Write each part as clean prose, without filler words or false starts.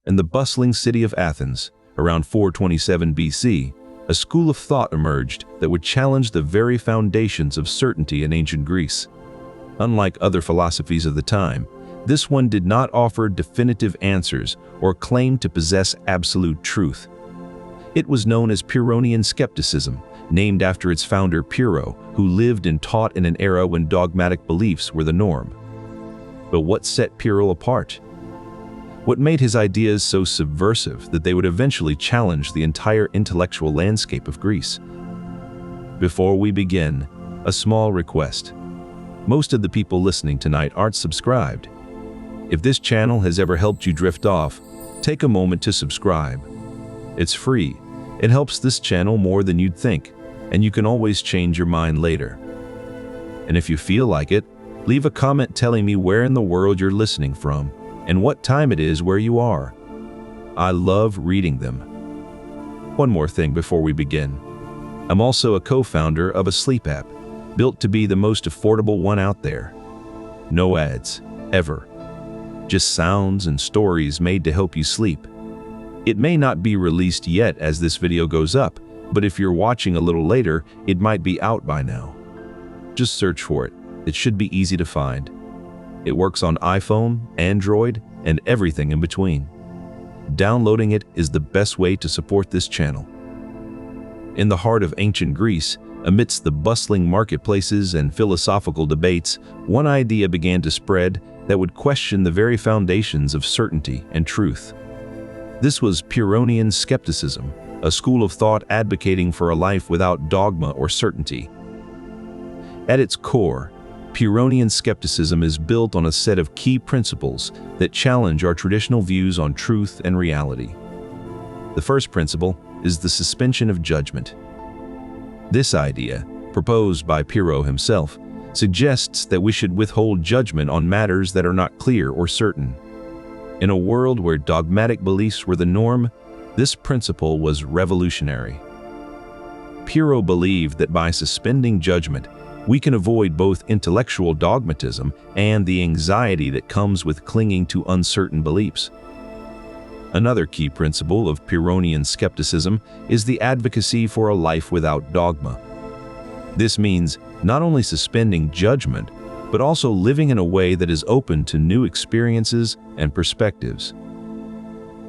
In the bustling city of Athens, around 427 BC, a school of thought emerged that would challenge the very foundations of certainty in ancient Greece. Unlike other philosophies of the time, this one did not offer definitive answers or claim to possess absolute truth. It was known as Pyrrhonian skepticism, named after its founder Pyrrho, who lived and taught in an era when dogmatic beliefs were the norm. But what set Pyrrho apart? What made his ideas so subversive that they would eventually challenge the entire intellectual landscape of Greece? Before we begin, a small request. Most of the people listening tonight aren't subscribed. If this channel has ever helped you drift off, take a moment to subscribe. It's free. It helps this channel more than you'd think, and you can always change your mind later. And if you feel like it, leave a comment telling me where in the world you're listening from and what time it is where you are. I love reading them. One more thing before we begin. I'm also a co-founder of a sleep app, built to be the most affordable one out there. No ads, ever. Just sounds and stories made to help you sleep. It may not be released yet as this video goes up, but if you're watching a little later, it might be out by now. Just search for it. It should be easy to find. It works on iPhone, Android, and everything in between. Downloading it is the best way to support this channel. In the heart of ancient Greece, amidst the bustling marketplaces and philosophical debates, one idea began to spread that would question the very foundations of certainty and truth. This was Pyrrhonian skepticism, a school of thought advocating for a life without dogma or certainty. At its core, Pyrrhonian skepticism is built on a set of key principles that challenge our traditional views on truth and reality. The first principle is the suspension of judgment. This idea, proposed by Pyrrho himself, suggests that we should withhold judgment on matters that are not clear or certain. In a world where dogmatic beliefs were the norm, this principle was revolutionary. Pyrrho believed that by suspending judgment, we can avoid both intellectual dogmatism and the anxiety that comes with clinging to uncertain beliefs. Another key principle of Pyrrhonian skepticism is the advocacy for a life without dogma. This means not only suspending judgment, but also living in a way that is open to new experiences and perspectives.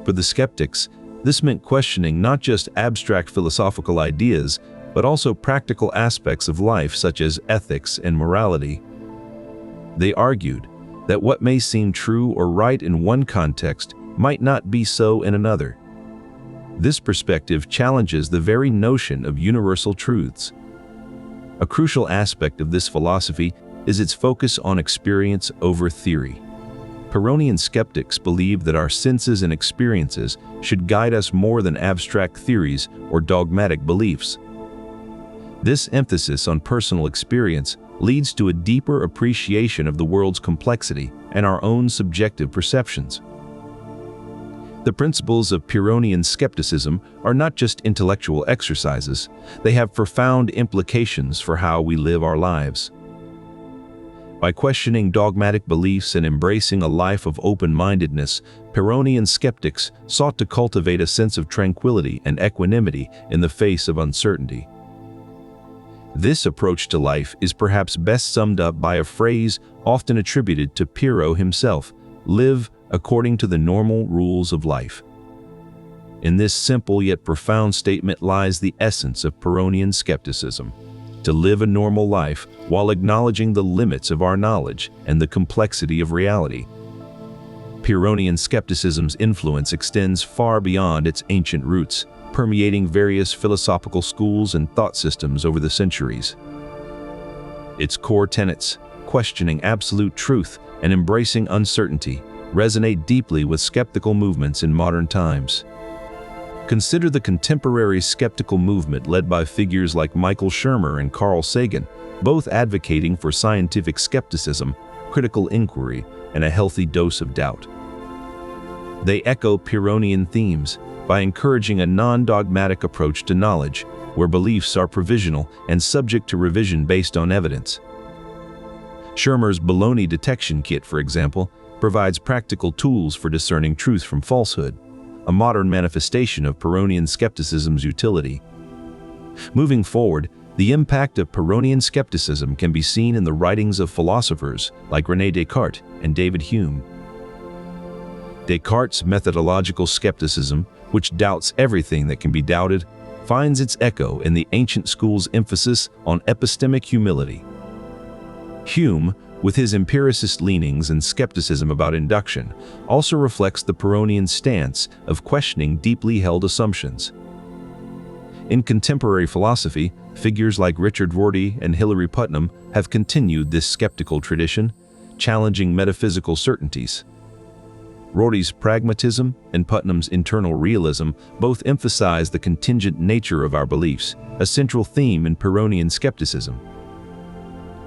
For the skeptics, this meant questioning not just abstract philosophical ideas, but also practical aspects of life such as ethics and morality. They argued that what may seem true or right in one context might not be so in another. This perspective challenges the very notion of universal truths. A crucial aspect of this philosophy is its focus on experience over theory. Pyrrhonian skeptics believe that our senses and experiences should guide us more than abstract theories or dogmatic beliefs. This emphasis on personal experience leads to a deeper appreciation of the world's complexity and our own subjective perceptions. The principles of Pyrrhonian skepticism are not just intellectual exercises, they have profound implications for how we live our lives. By questioning dogmatic beliefs and embracing a life of open-mindedness, Pyrrhonian skeptics sought to cultivate a sense of tranquility and equanimity in the face of uncertainty. This approach to life is perhaps best summed up by a phrase often attributed to Pyrrho himself: live according to the normal rules of life. In this simple yet profound statement lies the essence of Pyrrhonian skepticism: to live a normal life while acknowledging the limits of our knowledge and the complexity of reality. Pyrrhonian skepticism's influence extends far beyond its ancient roots, permeating various philosophical schools and thought systems over the centuries. Its core tenets, questioning absolute truth and embracing uncertainty, resonate deeply with skeptical movements in modern times. Consider the contemporary skeptical movement led by figures like Michael Shermer and Carl Sagan, both advocating for scientific skepticism, critical inquiry, and a healthy dose of doubt. They echo Pyrrhonian themes by encouraging a non-dogmatic approach to knowledge, where beliefs are provisional and subject to revision based on evidence. Shermer's baloney detection kit, for example, provides practical tools for discerning truth from falsehood. a modern manifestation of Pyrrhonian skepticism's utility. Moving forward, the impact of Pyrrhonian skepticism can be seen in the writings of philosophers like René Descartes and David Hume. Descartes' methodological skepticism, which doubts everything that can be doubted, finds its echo in the ancient school's emphasis on epistemic humility. Hume, with his empiricist leanings and skepticism about induction, also reflects the Pyrrhonian stance of questioning deeply held assumptions. In contemporary philosophy, figures like Richard Rorty and Hilary Putnam have continued this skeptical tradition, challenging metaphysical certainties. Rorty's Pragmatism and Putnam's Internal Realism both emphasize the contingent nature of our beliefs, a central theme in Pyrrhonian skepticism.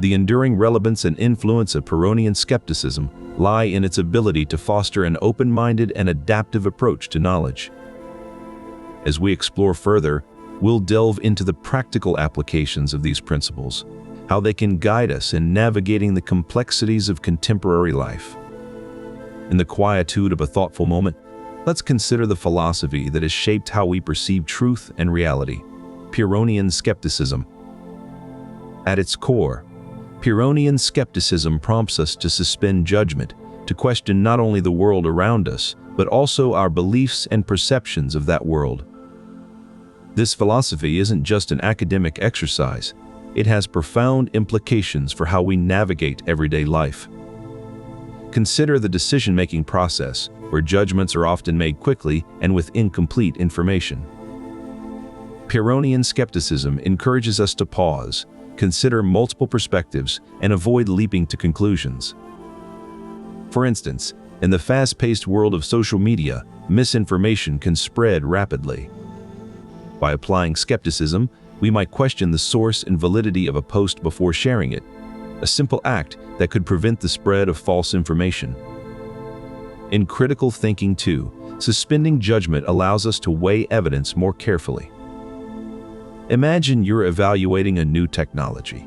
The enduring relevance and influence of Pyrrhonian skepticism lie in its ability to foster an open-minded and adaptive approach to knowledge. As we explore further, we'll delve into the practical applications of these principles, how they can guide us in navigating the complexities of contemporary life. In the quietude of a thoughtful moment, let's consider the philosophy that has shaped how we perceive truth and reality, Pyrrhonian skepticism. At its core, Pyrrhonian skepticism prompts us to suspend judgment, to question not only the world around us, but also our beliefs and perceptions of that world. This philosophy isn't just an academic exercise, it has profound implications for how we navigate everyday life. Consider the decision-making process, where judgments are often made quickly and with incomplete information. Pyrrhonian skepticism encourages us to pause, consider multiple perspectives, and avoid leaping to conclusions. For instance, in the fast-paced world of social media, misinformation can spread rapidly. By applying skepticism, we might question the source and validity of a post before sharing it, a simple act that could prevent the spread of false information. In critical thinking too, suspending judgment allows us to weigh evidence more carefully. Imagine you're evaluating a new technology.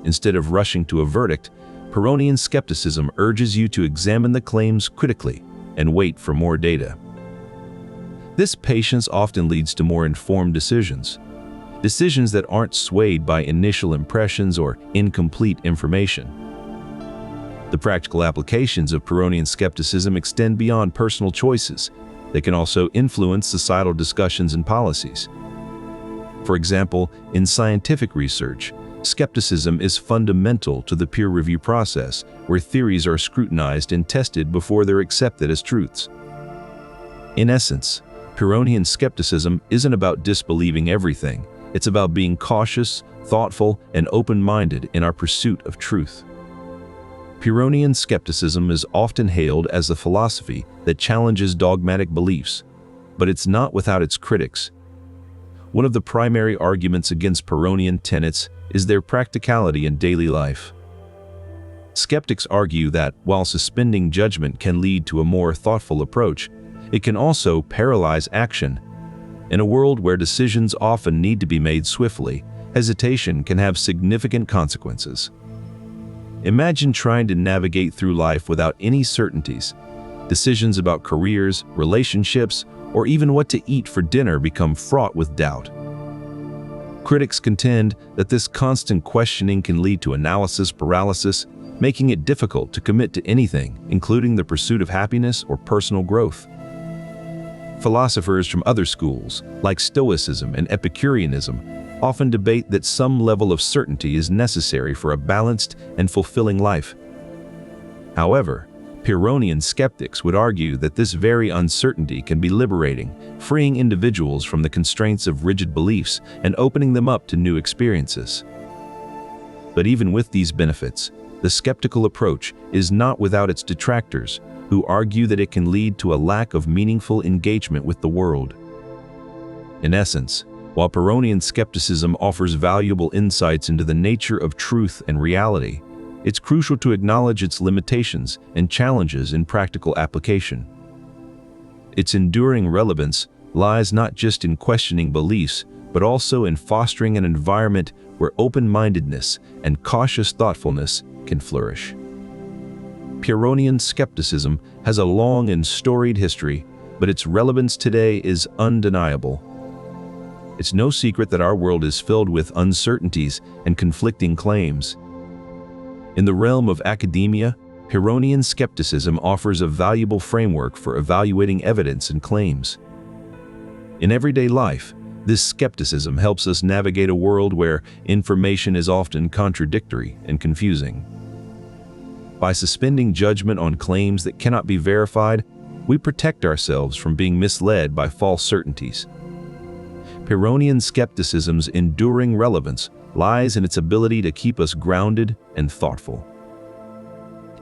Instead of rushing to a verdict, Pyrrhonian skepticism urges you to examine the claims critically and wait for more data. This patience often leads to more informed decisions that aren't swayed by initial impressions or incomplete information. The practical applications of Pyrrhonian skepticism extend beyond personal choices. They can also influence societal discussions and policies. For example, in scientific research, skepticism is fundamental to the peer review process, where theories are scrutinized and tested before they're accepted as truths. In essence, Pyrrhonian skepticism isn't about disbelieving everything. It's about being cautious, thoughtful, and open-minded in our pursuit of truth. Pyrrhonian skepticism is often hailed as a philosophy that challenges dogmatic beliefs, but it's not without its critics. One of the primary arguments against Pyrrhonian tenets is their practicality in daily life. Skeptics argue that, while suspending judgment can lead to a more thoughtful approach, it can also paralyze action. In a world where decisions often need to be made swiftly, hesitation can have significant consequences. Imagine trying to navigate through life without any certainties. Decisions about careers, relationships, or even what to eat for dinner become fraught with doubt. Critics contend that this constant questioning can lead to analysis paralysis, making it difficult to commit to anything, including the pursuit of happiness or personal growth. Philosophers from other schools, like Stoicism and Epicureanism, often debate that some level of certainty is necessary for a balanced and fulfilling life. However, Pyrrhonian skeptics would argue that this very uncertainty can be liberating, freeing individuals from the constraints of rigid beliefs and opening them up to new experiences. But even with these benefits, the skeptical approach is not without its detractors, who argue that it can lead to a lack of meaningful engagement with the world. In essence, while Pyrrhonian skepticism offers valuable insights into the nature of truth and reality, it's crucial to acknowledge its limitations and challenges in practical application. Its enduring relevance lies not just in questioning beliefs, but also in fostering an environment where open-mindedness and cautious thoughtfulness can flourish. Pyrrhonian skepticism has a long and storied history, but its relevance today is undeniable. It's no secret that our world is filled with uncertainties and conflicting claims. In the realm of academia, Pyrrhonian skepticism offers a valuable framework for evaluating evidence and claims. In everyday life, this skepticism helps us navigate a world where information is often contradictory and confusing. By suspending judgment on claims that cannot be verified, we protect ourselves from being misled by false certainties. Pyrrhonian skepticism's enduring relevance lies in its ability to keep us grounded and thoughtful.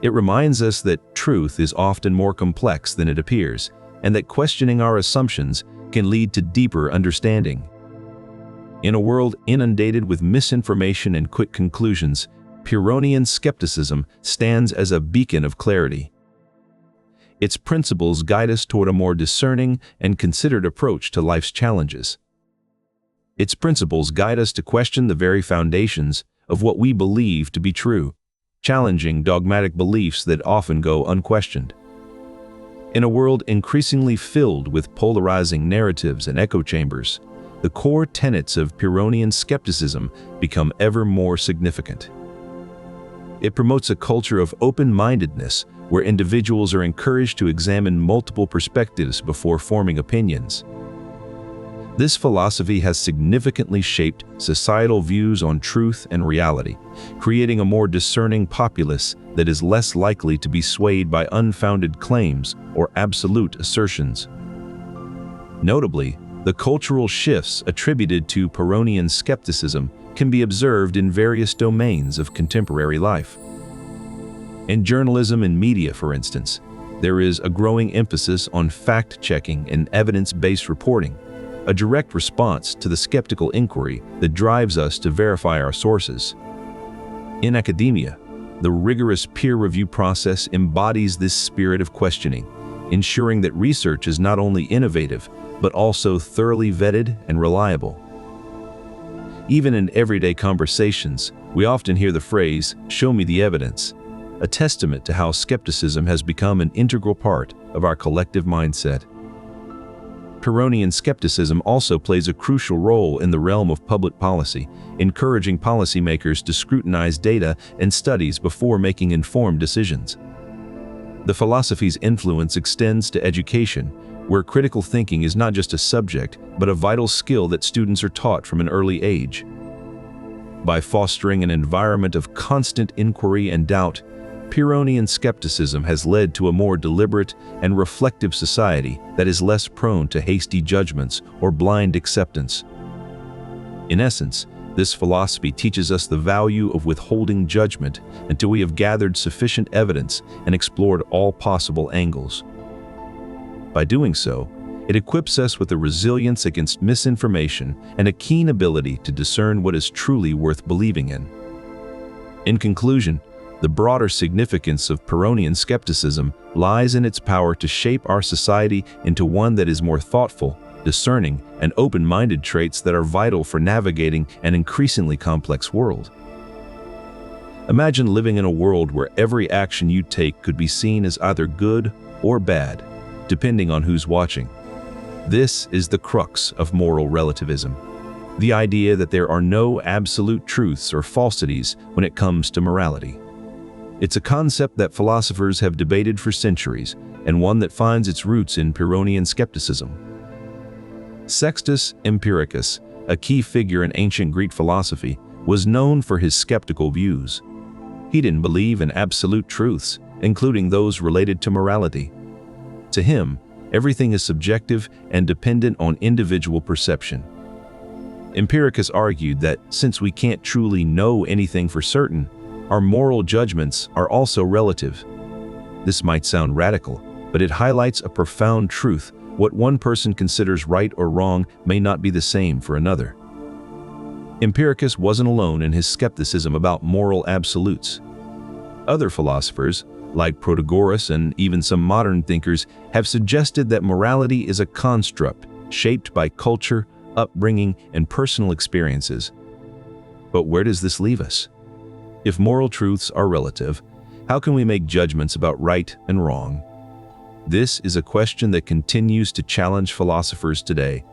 It reminds us that truth is often more complex than it appears, and that questioning our assumptions can lead to deeper understanding. In a world inundated with misinformation and quick conclusions, Pyrrhonian skepticism stands as a beacon of clarity. Its principles guide us toward a more discerning and considered approach to life's challenges. Its principles guide us to question the very foundations of what we believe to be true, challenging dogmatic beliefs that often go unquestioned. In a world increasingly filled with polarizing narratives and echo chambers, the core tenets of Pyrrhonian skepticism become ever more significant. It promotes a culture of open-mindedness where individuals are encouraged to examine multiple perspectives before forming opinions. This philosophy has significantly shaped societal views on truth and reality, creating a more discerning populace that is less likely to be swayed by unfounded claims or absolute assertions. Notably, the cultural shifts attributed to Pyrrhonian skepticism can be observed in various domains of contemporary life. In journalism and media, for instance, there is a growing emphasis on fact-checking and evidence-based reporting, a direct response to the skeptical inquiry that drives us to verify our sources. In academia, the rigorous peer review process embodies this spirit of questioning, ensuring that research is not only innovative, but also thoroughly vetted and reliable. Even in everyday conversations, we often hear the phrase, "show me the evidence," a testament to how skepticism has become an integral part of our collective mindset. Pyrrhonian skepticism also plays a crucial role in the realm of public policy, encouraging policymakers to scrutinize data and studies before making informed decisions. The philosophy's influence extends to education, where critical thinking is not just a subject, but a vital skill that students are taught from an early age. By fostering an environment of constant inquiry and doubt, Pyrrhonian skepticism has led to a more deliberate and reflective society that is less prone to hasty judgments or blind acceptance. In essence, this philosophy teaches us the value of withholding judgment until we have gathered sufficient evidence and explored all possible angles. By doing so, it equips us with a resilience against misinformation and a keen ability to discern what is truly worth believing in. In conclusion, the broader significance of Pyrrhonian skepticism lies in its power to shape our society into one that is more thoughtful, discerning, and open-minded, traits that are vital for navigating an increasingly complex world. Imagine living in a world where every action you take could be seen as either good or bad, depending on who's watching. This is the crux of moral relativism, the idea that there are no absolute truths or falsities when it comes to morality. It's a concept that philosophers have debated for centuries, and one that finds its roots in Pyrrhonian skepticism. Sextus Empiricus, a key figure in ancient Greek philosophy, was known for his skeptical views. He didn't believe in absolute truths, including those related to morality. To him, everything is subjective and dependent on individual perception. Empiricus argued that since we can't truly know anything for certain, our moral judgments are also relative. This might sound radical, but it highlights a profound truth. What one person considers right or wrong may not be the same for another. Empiricus wasn't alone in his skepticism about moral absolutes. Other philosophers, like Protagoras and even some modern thinkers, have suggested that morality is a construct shaped by culture, upbringing, and personal experiences. But where does this leave us? If moral truths are relative, how can we make judgments about right and wrong? This is a question that continues to challenge philosophers today.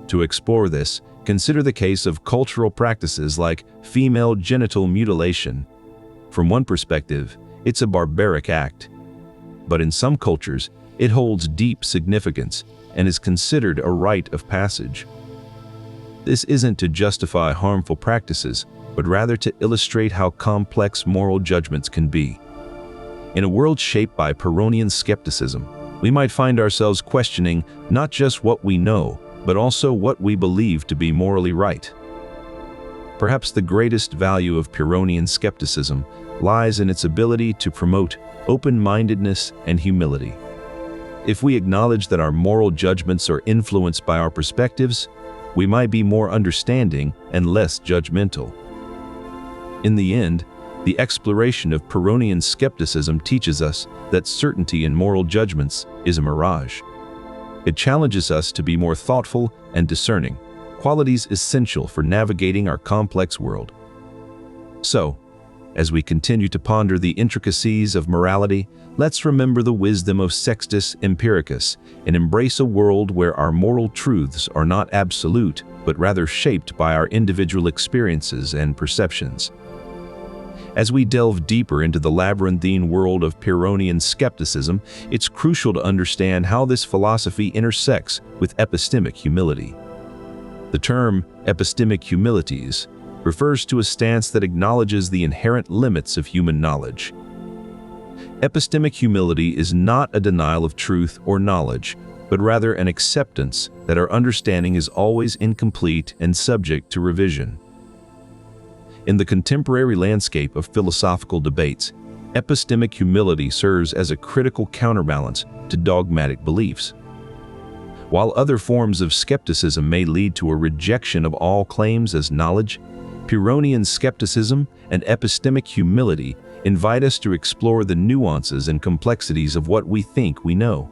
To explore this, consider the case of cultural practices like female genital mutilation. From one perspective, it's a barbaric act. But in some cultures, it holds deep significance and is considered a rite of passage. This isn't to justify harmful practices, but rather to illustrate how complex moral judgments can be. In a world shaped by Pyrrhonian skepticism, we might find ourselves questioning not just what we know, but also what we believe to be morally right. Perhaps the greatest value of Pyrrhonian skepticism lies in its ability to promote open-mindedness and humility. If we acknowledge that our moral judgments are influenced by our perspectives, we might be more understanding and less judgmental. In the end, the exploration of Pyrrhonian skepticism teaches us that certainty in moral judgments is a mirage. It challenges us to be more thoughtful and discerning, qualities essential for navigating our complex world. So, as we continue to ponder the intricacies of morality, let's remember the wisdom of Sextus Empiricus and embrace a world where our moral truths are not absolute, but rather shaped by our individual experiences and perceptions. As we delve deeper into the labyrinthine world of Pyrrhonian skepticism, it's crucial to understand how this philosophy intersects with epistemic humility. The term epistemic humilities refers to a stance that acknowledges the inherent limits of human knowledge. Epistemic humility is not a denial of truth or knowledge, but rather an acceptance that our understanding is always incomplete and subject to revision. In the contemporary landscape of philosophical debates, epistemic humility serves as a critical counterbalance to dogmatic beliefs. While other forms of skepticism may lead to a rejection of all claims as knowledge, Pyrrhonian skepticism and epistemic humility invite us to explore the nuances and complexities of what we think we know.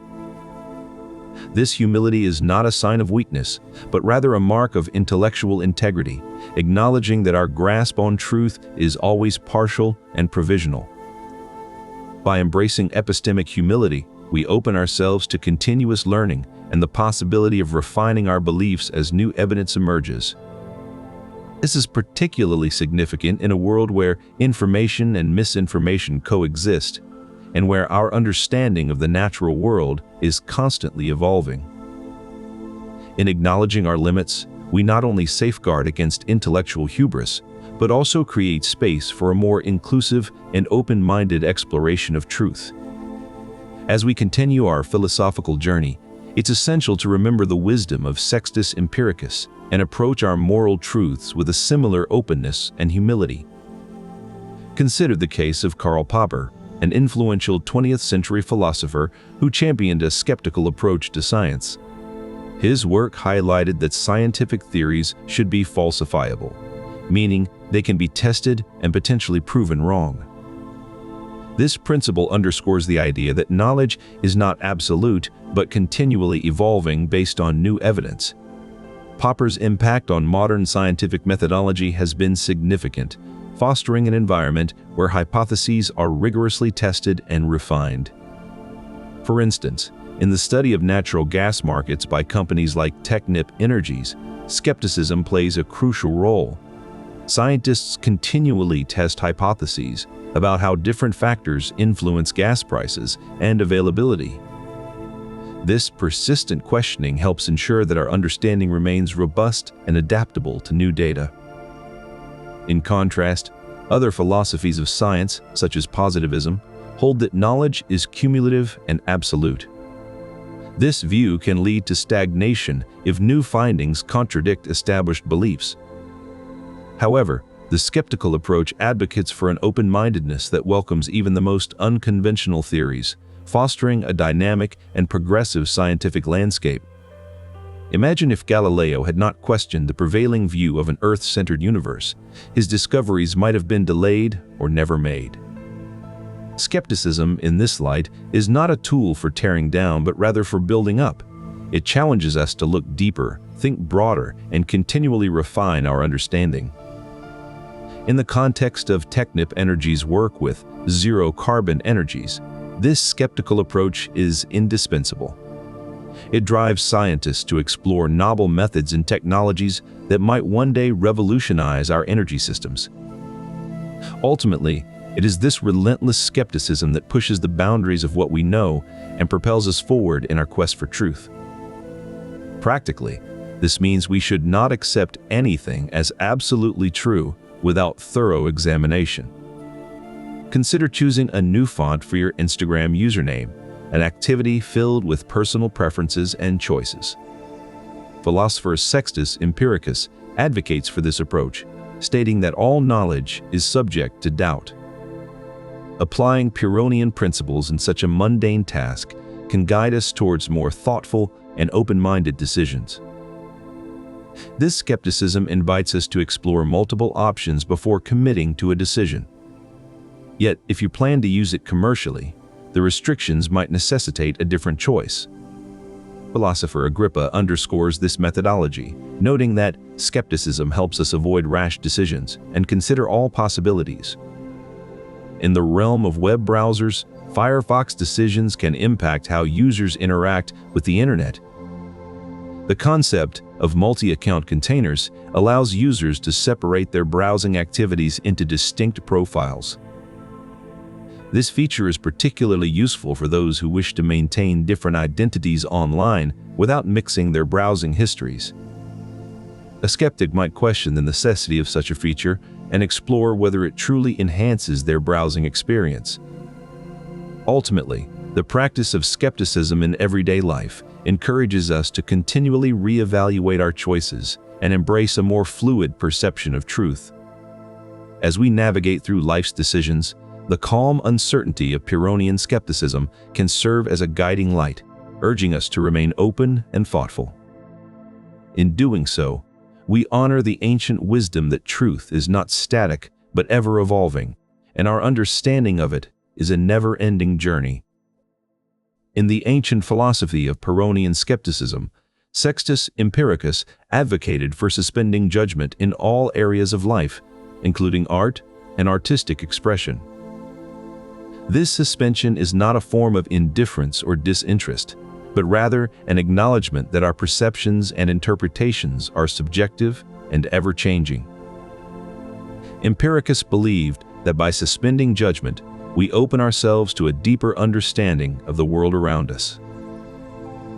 This humility is not a sign of weakness, but rather a mark of intellectual integrity, acknowledging that our grasp on truth is always partial and provisional. By embracing epistemic humility, we open ourselves to continuous learning and the possibility of refining our beliefs as new evidence emerges. This is particularly significant in a world where information and misinformation coexist, and where our understanding of the natural world is constantly evolving. In acknowledging our limits, we not only safeguard against intellectual hubris, but also create space for a more inclusive and open-minded exploration of truth. As we continue our philosophical journey, it's essential to remember the wisdom of Sextus Empiricus and approach our moral truths with a similar openness and humility. Consider the case of Karl Popper, an influential 20th century philosopher who championed a skeptical approach to science. His work highlighted that scientific theories should be falsifiable, meaning they can be tested and potentially proven wrong. This principle underscores the idea that knowledge is not absolute but continually evolving based on new evidence. Popper's impact on modern scientific methodology has been significant, fostering an environment where hypotheses are rigorously tested and refined. For instance, in the study of natural gas markets by companies like Technip Energies, skepticism plays a crucial role. Scientists continually test hypotheses about how different factors influence gas prices and availability. This persistent questioning helps ensure that our understanding remains robust and adaptable to new data. In contrast, other philosophies of science, such as positivism, hold that knowledge is cumulative and absolute. This view can lead to stagnation if new findings contradict established beliefs. However, the skeptical approach advocates for an open-mindedness that welcomes even the most unconventional theories, fostering a dynamic and progressive scientific landscape. Imagine if Galileo had not questioned the prevailing view of an Earth-centered universe. His discoveries might have been delayed or never made. Skepticism, in this light, is not a tool for tearing down, but rather for building up. It challenges us to look deeper, think broader, and continually refine our understanding. In the context of Technip Energies' work with zero-carbon energies, This skeptical approach is indispensable. It drives scientists to explore novel methods and technologies that might one day revolutionize our energy systems. Ultimately, it is this relentless skepticism that pushes the boundaries of what we know and propels us forward in our quest for truth. Practically, this means we should not accept anything as absolutely true without thorough examination. Consider choosing a new font for your Instagram username, an activity filled with personal preferences and choices. Philosopher Sextus Empiricus advocates for this approach, stating that all knowledge is subject to doubt. Applying Pyrrhonian principles in such a mundane task can guide us towards more thoughtful and open-minded decisions. This skepticism invites us to explore multiple options before committing to a decision. Yet, if you plan to use it commercially, the restrictions might necessitate a different choice. Philosopher Agrippa underscores this methodology, noting that skepticism helps us avoid rash decisions and consider all possibilities. In the realm of web browsers, Firefox decisions can impact how users interact with the internet. The concept of multi-account containers allows users to separate their browsing activities into distinct profiles. This feature is particularly useful for those who wish to maintain different identities online without mixing their browsing histories. A skeptic might question the necessity of such a feature and explore whether it truly enhances their browsing experience. Ultimately, the practice of skepticism in everyday life encourages us to continually reevaluate our choices and embrace a more fluid perception of truth. As we navigate through life's decisions, the calm uncertainty of Pyrrhonian skepticism can serve as a guiding light, urging us to remain open and thoughtful. In doing so, we honor the ancient wisdom that truth is not static but ever-evolving, and our understanding of it is a never-ending journey. In the ancient philosophy of Pyrrhonian skepticism, Sextus Empiricus advocated for suspending judgment in all areas of life, including art and artistic expression. This suspension is not a form of indifference or disinterest, but rather an acknowledgement that our perceptions and interpretations are subjective and ever-changing. Empiricus believed that by suspending judgment, we open ourselves to a deeper understanding of the world around us.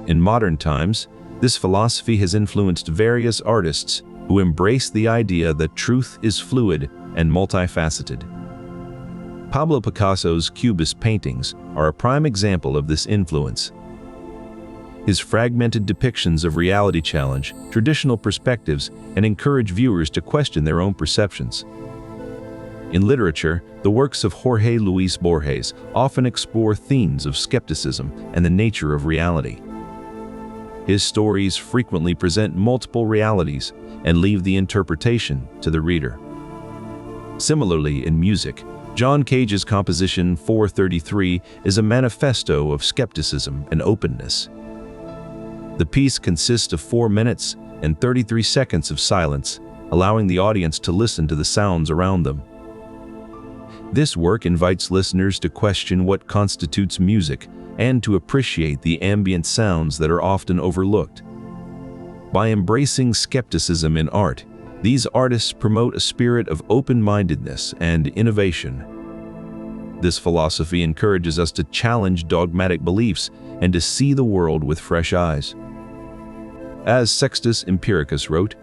In modern times, this philosophy has influenced various artists who embrace the idea that truth is fluid and multifaceted. Pablo Picasso's Cubist paintings are a prime example of this influence. His fragmented depictions of reality challenge traditional perspectives and encourage viewers to question their own perceptions. In literature, the works of Jorge Luis Borges often explore themes of skepticism and the nature of reality. His stories frequently present multiple realities and leave the interpretation to the reader. Similarly, in music, John Cage's composition 433 is a manifesto of skepticism and openness. The piece consists of 4 minutes and 33 seconds of silence, allowing the audience to listen to the sounds around them. This work invites listeners to question what constitutes music and to appreciate the ambient sounds that are often overlooked. By embracing skepticism in art, these artists promote a spirit of open-mindedness and innovation. This philosophy encourages us to challenge dogmatic beliefs and to see the world with fresh eyes. As Sextus Empiricus wrote,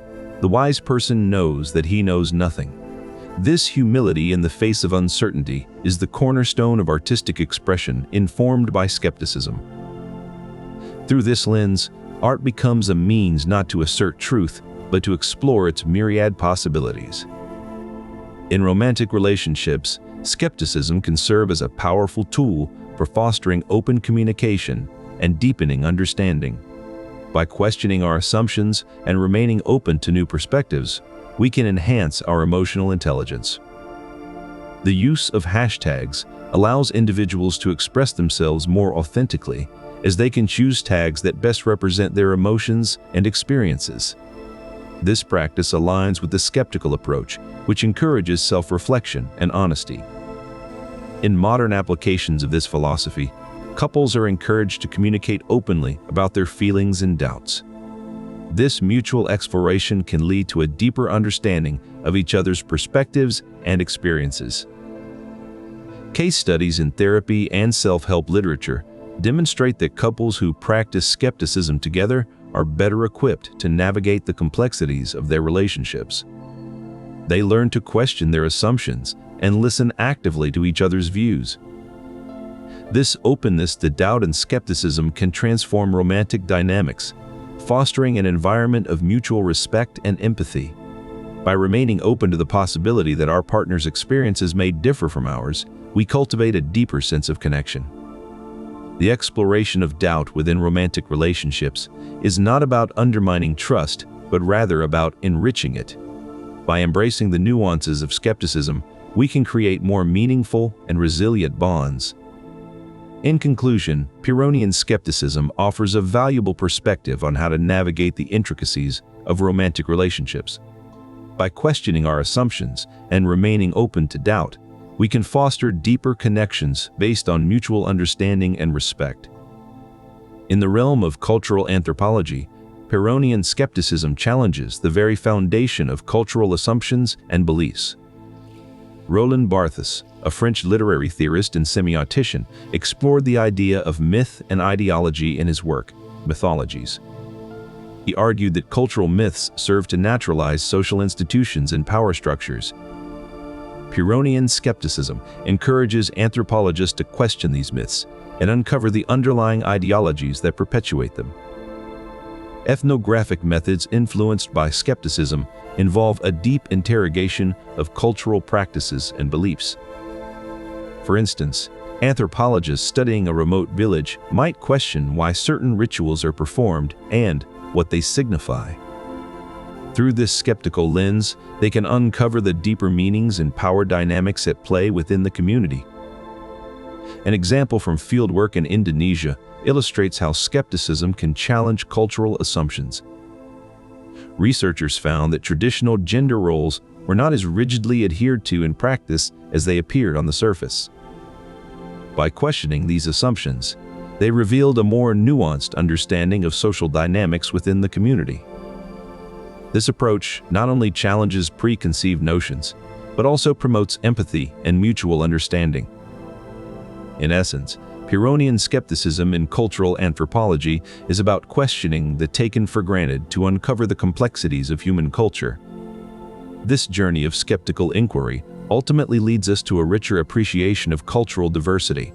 "The wise person knows that he knows nothing." This humility in the face of uncertainty is the cornerstone of artistic expression informed by skepticism. Through this lens, art becomes a means not to assert truth, but to explore its myriad possibilities. In romantic relationships, skepticism can serve as a powerful tool for fostering open communication and deepening understanding. By questioning our assumptions and remaining open to new perspectives, we can enhance our emotional intelligence. The use of hashtags allows individuals to express themselves more authentically, as they can choose tags that best represent their emotions and experiences. This practice aligns with the skeptical approach, which encourages self-reflection and honesty. In modern applications of this philosophy, couples are encouraged to communicate openly about their feelings and doubts. This mutual exploration can lead to a deeper understanding of each other's perspectives and experiences. Case studies in therapy and self-help literature demonstrate that couples who practice skepticism together are better equipped to navigate the complexities of their relationships. They learn to question their assumptions and listen actively to each other's views. This openness to doubt and skepticism can transform romantic dynamics, fostering an environment of mutual respect and empathy. By remaining open to the possibility that our partner's experiences may differ from ours, we cultivate a deeper sense of connection. The exploration of doubt within romantic relationships is not about undermining trust, but rather about enriching it. By embracing the nuances of skepticism, we can create more meaningful and resilient bonds. In conclusion, Pyrrhonian skepticism offers a valuable perspective on how to navigate the intricacies of romantic relationships. By questioning our assumptions and remaining open to doubt, we can foster deeper connections based on mutual understanding and respect. In the realm of cultural anthropology, Pyrrhonian skepticism challenges the very foundation of cultural assumptions and beliefs. Roland Barthes, a French literary theorist and semiotician, explored the idea of myth and ideology in his work, Mythologies. He argued that cultural myths serve to naturalize social institutions and power structures. Pyrrhonian skepticism encourages anthropologists to question these myths and uncover the underlying ideologies that perpetuate them. Ethnographic methods influenced by skepticism involve a deep interrogation of cultural practices and beliefs. For instance, anthropologists studying a remote village might question why certain rituals are performed and what they signify. Through this skeptical lens, they can uncover the deeper meanings and power dynamics at play within the community. An example from fieldwork in Indonesia illustrates how skepticism can challenge cultural assumptions. Researchers found that traditional gender roles were not as rigidly adhered to in practice as they appeared on the surface. By questioning these assumptions, they revealed a more nuanced understanding of social dynamics within the community. This approach not only challenges preconceived notions, but also promotes empathy and mutual understanding. In essence, Pyrrhonian skepticism in cultural anthropology is about questioning the taken for granted to uncover the complexities of human culture. This journey of skeptical inquiry ultimately leads us to a richer appreciation of cultural diversity.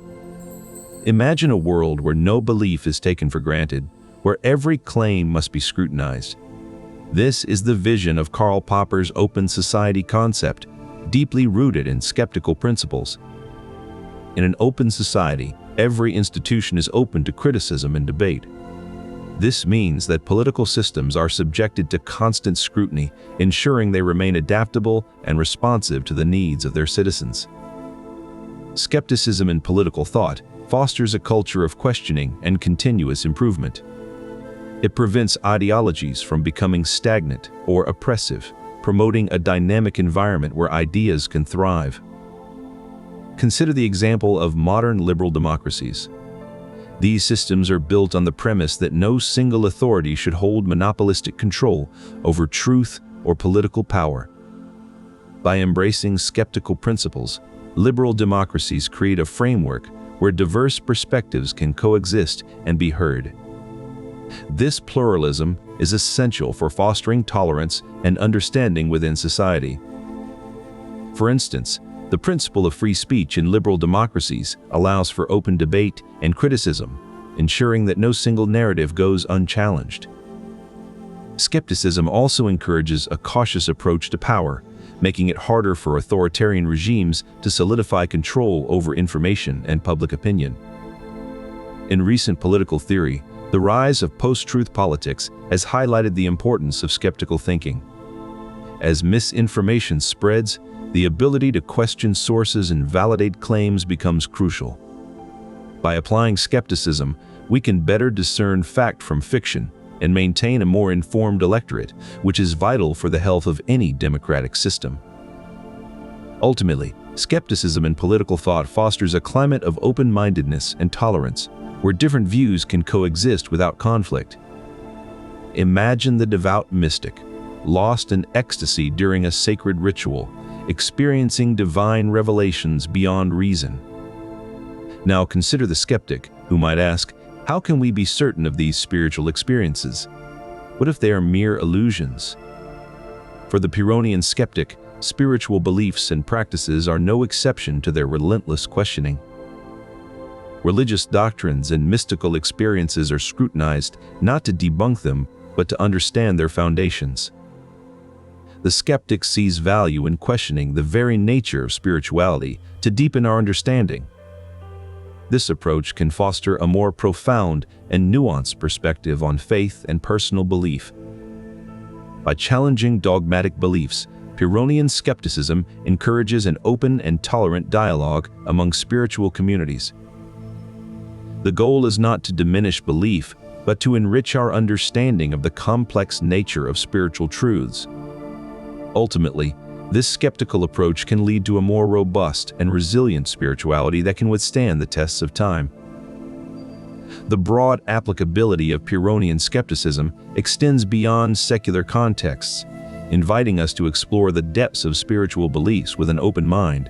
Imagine a world where no belief is taken for granted, where every claim must be scrutinized. This is the vision of Karl Popper's open society concept, deeply rooted in skeptical principles. In an open society, every institution is open to criticism and debate. This means that political systems are subjected to constant scrutiny, ensuring they remain adaptable and responsive to the needs of their citizens. Skepticism in political thought fosters a culture of questioning and continuous improvement. It prevents ideologies from becoming stagnant or oppressive, promoting a dynamic environment where ideas can thrive. Consider the example of modern liberal democracies. These systems are built on the premise that no single authority should hold monopolistic control over truth or political power. By embracing skeptical principles, liberal democracies create a framework where diverse perspectives can coexist and be heard. This pluralism is essential for fostering tolerance and understanding within society. For instance, the principle of free speech in liberal democracies allows for open debate and criticism, ensuring that no single narrative goes unchallenged. Skepticism also encourages a cautious approach to power, making it harder for authoritarian regimes to solidify control over information and public opinion. In recent political theory, the rise of post-truth politics has highlighted the importance of skeptical thinking. As misinformation spreads, the ability to question sources and validate claims becomes crucial. By applying skepticism, we can better discern fact from fiction and maintain a more informed electorate, which is vital for the health of any democratic system. Ultimately, skepticism in political thought fosters a climate of open-mindedness and tolerance, where different views can coexist without conflict. Imagine the devout mystic, lost in ecstasy during a sacred ritual, experiencing divine revelations beyond reason. Now consider the skeptic, who might ask, how can we be certain of these spiritual experiences? What if they are mere illusions? For the Pyrrhonian skeptic, spiritual beliefs and practices are no exception to their relentless questioning. Religious doctrines and mystical experiences are scrutinized not to debunk them, but to understand their foundations. The skeptic sees value in questioning the very nature of spirituality to deepen our understanding. This approach can foster a more profound and nuanced perspective on faith and personal belief. By challenging dogmatic beliefs, Pyrrhonian skepticism encourages an open and tolerant dialogue among spiritual communities. The goal is not to diminish belief, but to enrich our understanding of the complex nature of spiritual truths. Ultimately, this skeptical approach can lead to a more robust and resilient spirituality that can withstand the tests of time. The broad applicability of Pyrrhonian skepticism extends beyond secular contexts, inviting us to explore the depths of spiritual beliefs with an open mind.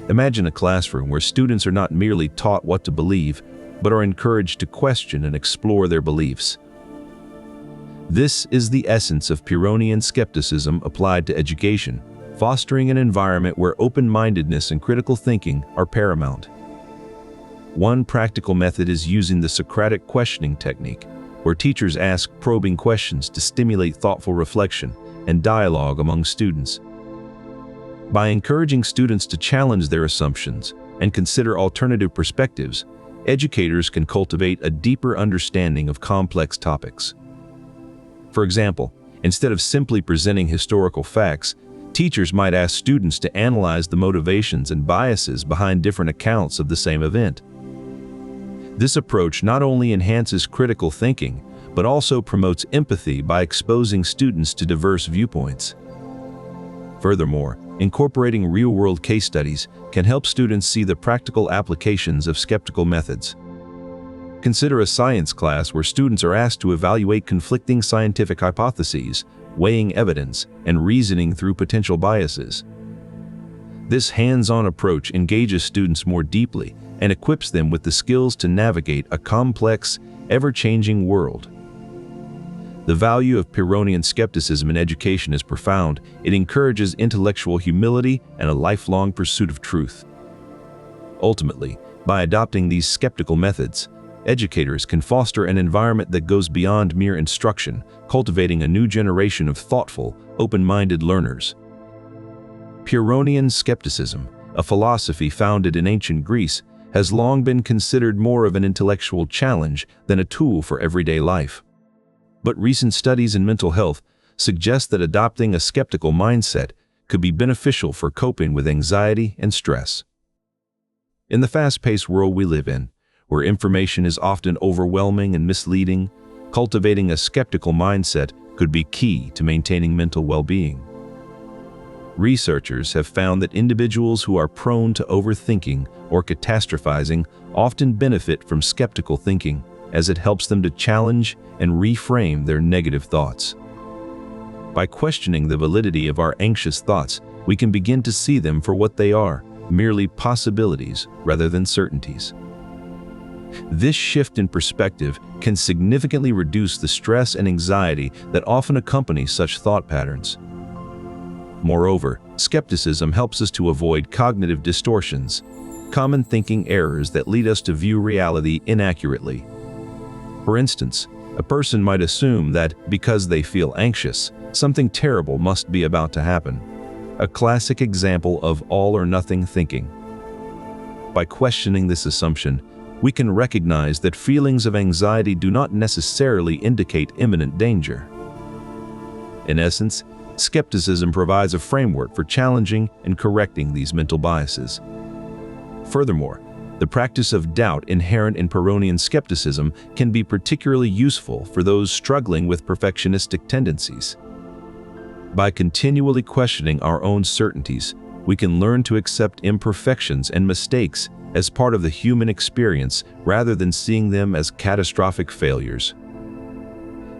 Imagine a classroom where students are not merely taught what to believe, but are encouraged to question and explore their beliefs. This is the essence of Pyrrhonian skepticism applied to education, fostering an environment where open-mindedness and critical thinking are paramount. One practical method is using the Socratic questioning technique, where teachers ask probing questions to stimulate thoughtful reflection and dialogue among students. By encouraging students to challenge their assumptions and consider alternative perspectives, educators can cultivate a deeper understanding of complex topics. For example, instead of simply presenting historical facts, teachers might ask students to analyze the motivations and biases behind different accounts of the same event. This approach not only enhances critical thinking, but also promotes empathy by exposing students to diverse viewpoints. Furthermore, incorporating real-world case studies can help students see the practical applications of skeptical methods. Consider a science class where students are asked to evaluate conflicting scientific hypotheses, weighing evidence, and reasoning through potential biases. This hands-on approach engages students more deeply and equips them with the skills to navigate a complex, ever-changing world. The value of Pyrrhonian skepticism in education is profound. It encourages intellectual humility and a lifelong pursuit of truth. Ultimately, by adopting these skeptical methods, educators can foster an environment that goes beyond mere instruction, cultivating a new generation of thoughtful, open-minded learners. Pyrrhonian skepticism, a philosophy founded in ancient Greece, has long been considered more of an intellectual challenge than a tool for everyday life. But recent studies in mental health suggest that adopting a skeptical mindset could be beneficial for coping with anxiety and stress. In the fast-paced world we live in, where information is often overwhelming and misleading, cultivating a skeptical mindset could be key to maintaining mental well-being. Researchers have found that individuals who are prone to overthinking or catastrophizing often benefit from skeptical thinking, as it helps them to challenge and reframe their negative thoughts. By questioning the validity of our anxious thoughts, we can begin to see them for what they are, merely possibilities rather than certainties. This shift in perspective can significantly reduce the stress and anxiety that often accompany such thought patterns. Moreover, skepticism helps us to avoid cognitive distortions, common thinking errors that lead us to view reality inaccurately. For instance, a person might assume that because they feel anxious, something terrible must be about to happen, a classic example of all-or-nothing thinking. By questioning this assumption, we can recognize that feelings of anxiety do not necessarily indicate imminent danger. In essence, skepticism provides a framework for challenging and correcting these mental biases. Furthermore, the practice of doubt inherent in Pyrrhonian skepticism can be particularly useful for those struggling with perfectionistic tendencies. By continually questioning our own certainties, we can learn to accept imperfections and mistakes as part of the human experience rather than seeing them as catastrophic failures.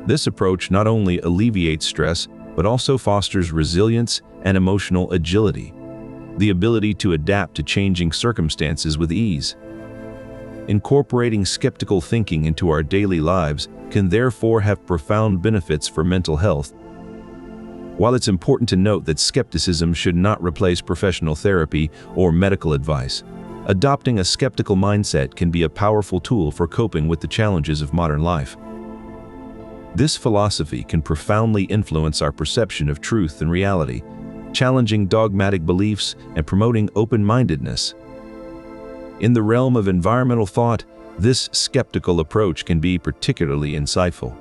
This approach not only alleviates stress, but also fosters resilience and emotional agility, the ability to adapt to changing circumstances with ease. Incorporating skeptical thinking into our daily lives can therefore have profound benefits for mental health. While it's important to note that skepticism should not replace professional therapy or medical advice, adopting a skeptical mindset can be a powerful tool for coping with the challenges of modern life. This philosophy can profoundly influence our perception of truth and reality, challenging dogmatic beliefs and promoting open-mindedness. In the realm of environmental thought, this skeptical approach can be particularly insightful.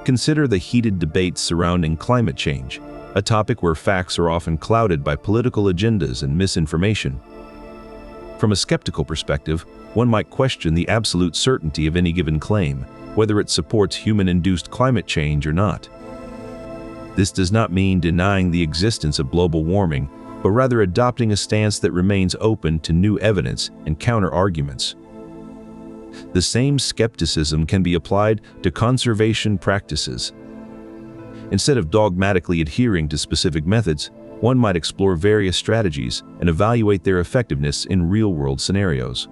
Consider the heated debates surrounding climate change, a topic where facts are often clouded by political agendas and misinformation. From a skeptical perspective, one might question the absolute certainty of any given claim, whether it supports human-induced climate change or not. This does not mean denying the existence of global warming, but rather adopting a stance that remains open to new evidence and counter-arguments. The same skepticism can be applied to conservation practices. Instead of dogmatically adhering to specific methods, one might explore various strategies and evaluate their effectiveness in real-world scenarios.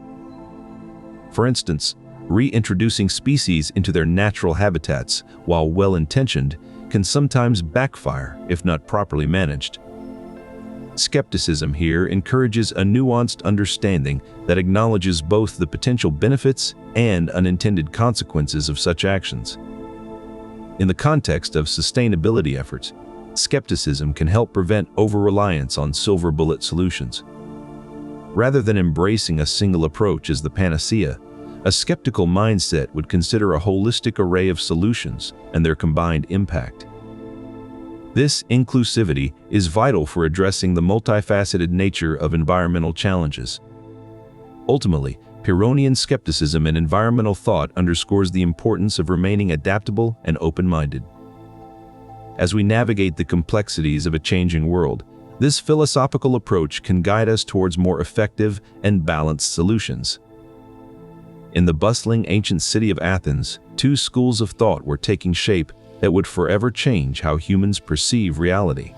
For instance, reintroducing species into their natural habitats, while well-intentioned, can sometimes backfire if not properly managed. Skepticism here encourages a nuanced understanding that acknowledges both the potential benefits and unintended consequences of such actions. In the context of sustainability efforts, skepticism can help prevent over-reliance on silver bullet solutions. Rather than embracing a single approach as the panacea, a skeptical mindset would consider a holistic array of solutions and their combined impact. This inclusivity is vital for addressing the multifaceted nature of environmental challenges. Ultimately, Pyrrhonian skepticism in environmental thought underscores the importance of remaining adaptable and open-minded. As we navigate the complexities of a changing world, this philosophical approach can guide us towards more effective and balanced solutions. In the bustling ancient city of Athens, two schools of thought were taking shape that would forever change how humans perceive reality.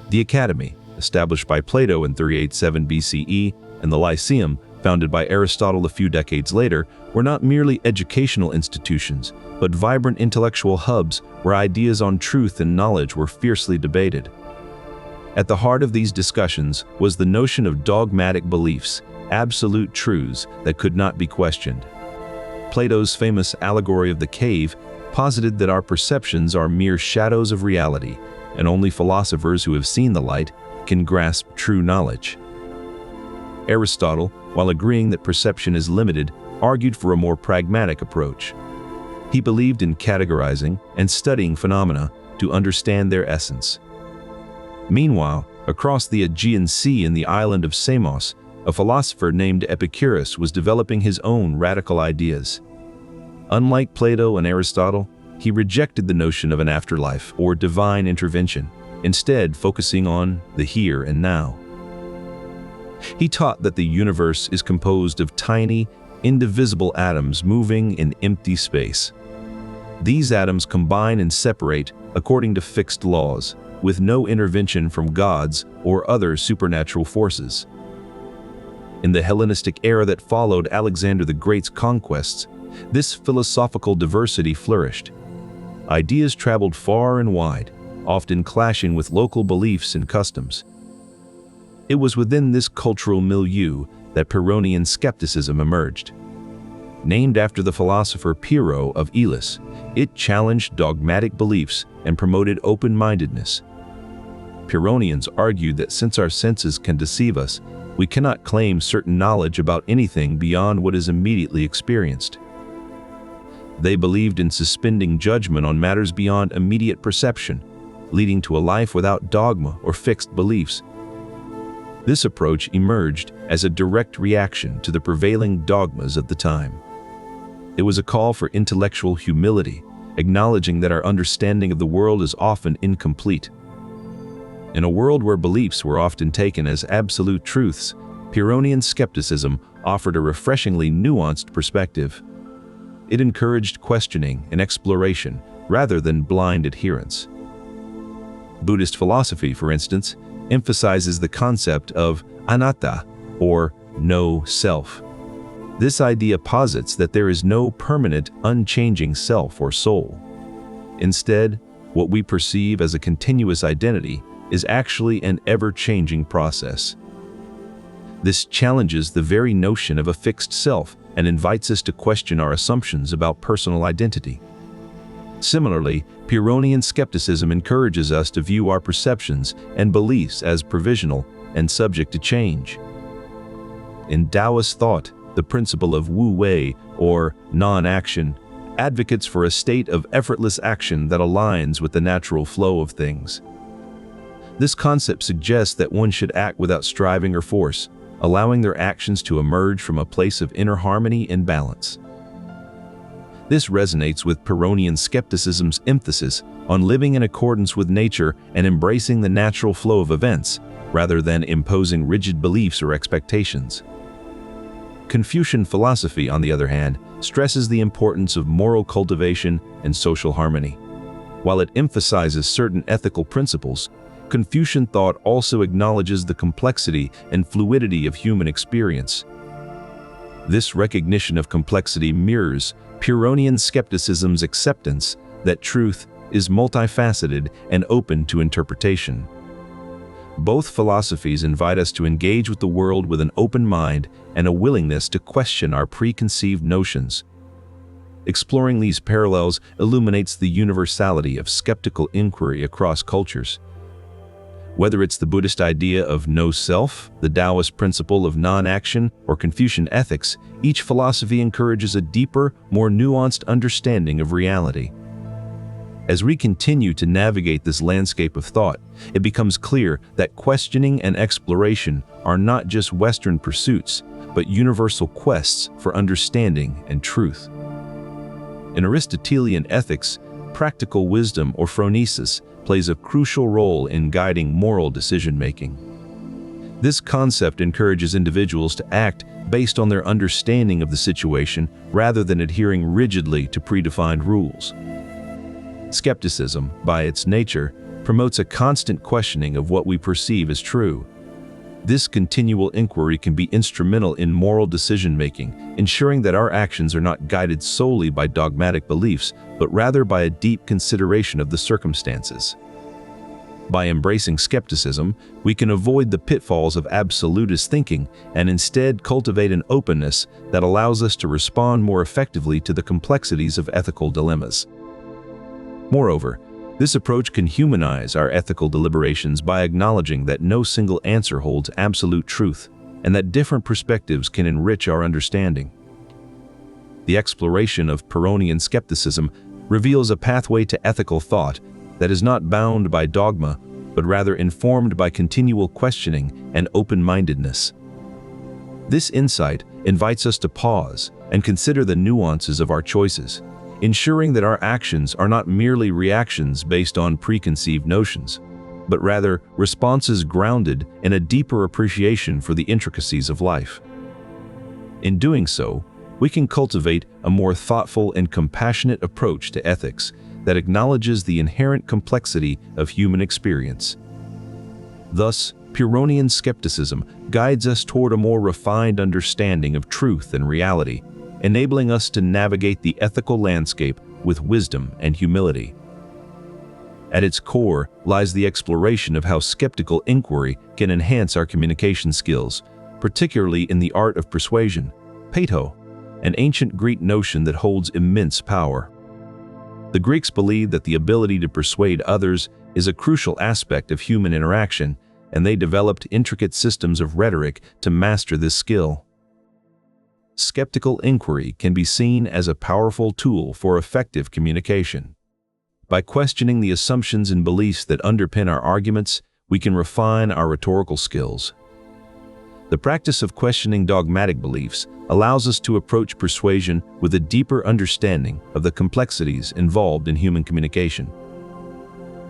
The Academy, established by Plato in 387 BCE, and the Lyceum, founded by Aristotle a few decades later, were not merely educational institutions, but vibrant intellectual hubs where ideas on truth and knowledge were fiercely debated. At the heart of these discussions was the notion of dogmatic beliefs, absolute truths that could not be questioned. Plato's famous allegory of the cave posited that our perceptions are mere shadows of reality, and only philosophers who have seen the light can grasp true knowledge. Aristotle, while agreeing that perception is limited, argued for a more pragmatic approach. He believed in categorizing and studying phenomena to understand their essence. Meanwhile, across the Aegean Sea in the island of Samos, a philosopher named Epicurus was developing his own radical ideas. Unlike Plato and Aristotle, he rejected the notion of an afterlife or divine intervention, instead focusing on the here and now. He taught that the universe is composed of tiny, indivisible atoms moving in empty space. These atoms combine and separate according to fixed laws, with no intervention from gods or other supernatural forces. In the Hellenistic era that followed Alexander the Great's conquests, this philosophical diversity flourished. Ideas traveled far and wide, often clashing with local beliefs and customs. It was within this cultural milieu that Pyrrhonian skepticism emerged. Named after the philosopher Pyrrho of Elis, it challenged dogmatic beliefs and promoted open-mindedness. Pyrrhonians argued that since our senses can deceive us, we cannot claim certain knowledge about anything beyond what is immediately experienced. They believed in suspending judgment on matters beyond immediate perception, leading to a life without dogma or fixed beliefs. This approach emerged as a direct reaction to the prevailing dogmas of the time. It was a call for intellectual humility, acknowledging that our understanding of the world is often incomplete. In a world where beliefs were often taken as absolute truths, Pyrrhonian skepticism offered a refreshingly nuanced perspective. It encouraged questioning and exploration rather than blind adherence. Buddhist philosophy, for instance, emphasizes the concept of anatta, or no self. This idea posits that there is no permanent, unchanging self or soul. Instead, what we perceive as a continuous identity is actually an ever-changing process. This challenges the very notion of a fixed self and invites us to question our assumptions about personal identity. Similarly, Pyrrhonian skepticism encourages us to view our perceptions and beliefs as provisional and subject to change. In Taoist thought, the principle of Wu Wei, or non-action, advocates for a state of effortless action that aligns with the natural flow of things. This concept suggests that one should act without striving or force, allowing their actions to emerge from a place of inner harmony and balance. This resonates with Pyrrhonian skepticism's emphasis on living in accordance with nature and embracing the natural flow of events, rather than imposing rigid beliefs or expectations. Confucian philosophy, on the other hand, stresses the importance of moral cultivation and social harmony. While it emphasizes certain ethical principles, Confucian thought also acknowledges the complexity and fluidity of human experience. This recognition of complexity mirrors Pyrrhonian skepticism's acceptance that truth is multifaceted and open to interpretation. Both philosophies invite us to engage with the world with an open mind and a willingness to question our preconceived notions. Exploring these parallels illuminates the universality of skeptical inquiry across cultures. Whether it's the Buddhist idea of no self, the Taoist principle of non-action, or Confucian ethics, each philosophy encourages a deeper, more nuanced understanding of reality. As we continue to navigate this landscape of thought, it becomes clear that questioning and exploration are not just Western pursuits, but universal quests for understanding and truth. In Aristotelian ethics, practical wisdom, or phronesis, plays a crucial role in guiding moral decision-making. This concept encourages individuals to act based on their understanding of the situation rather than adhering rigidly to predefined rules. Skepticism, by its nature, promotes a constant questioning of what we perceive as true. This continual inquiry can be instrumental in moral decision-making, ensuring that our actions are not guided solely by dogmatic beliefs, but rather by a deep consideration of the circumstances. By embracing skepticism, we can avoid the pitfalls of absolutist thinking and instead cultivate an openness that allows us to respond more effectively to the complexities of ethical dilemmas. Moreover, this approach can humanize our ethical deliberations by acknowledging that no single answer holds absolute truth, and that different perspectives can enrich our understanding. The exploration of Pyrrhonian skepticism reveals a pathway to ethical thought that is not bound by dogma, but rather informed by continual questioning and open-mindedness. This insight invites us to pause and consider the nuances of our choices, ensuring that our actions are not merely reactions based on preconceived notions, but rather responses grounded in a deeper appreciation for the intricacies of life. In doing so, we can cultivate a more thoughtful and compassionate approach to ethics that acknowledges the inherent complexity of human experience. Thus, Pyrrhonian skepticism guides us toward a more refined understanding of truth and reality, enabling us to navigate the ethical landscape with wisdom and humility. At its core lies the exploration of how skeptical inquiry can enhance our communication skills, particularly in the art of persuasion, pato, an ancient Greek notion that holds immense power. The Greeks believed that the ability to persuade others is a crucial aspect of human interaction, and they developed intricate systems of rhetoric to master this skill. Skeptical inquiry can be seen as a powerful tool for effective communication. By questioning the assumptions and beliefs that underpin our arguments, we can refine our rhetorical skills. The practice of questioning dogmatic beliefs allows us to approach persuasion with a deeper understanding of the complexities involved in human communication.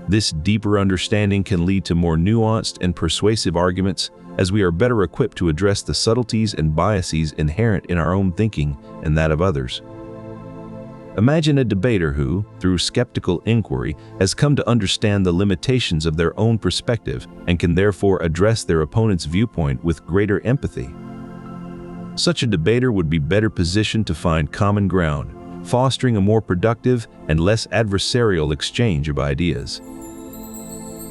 This deeper understanding can lead to more nuanced and persuasive arguments, as we are better equipped to address the subtleties and biases inherent in our own thinking and that of others. Imagine a debater who, through skeptical inquiry, has come to understand the limitations of their own perspective and can therefore address their opponent's viewpoint with greater empathy. Such a debater would be better positioned to find common ground, fostering a more productive and less adversarial exchange of ideas.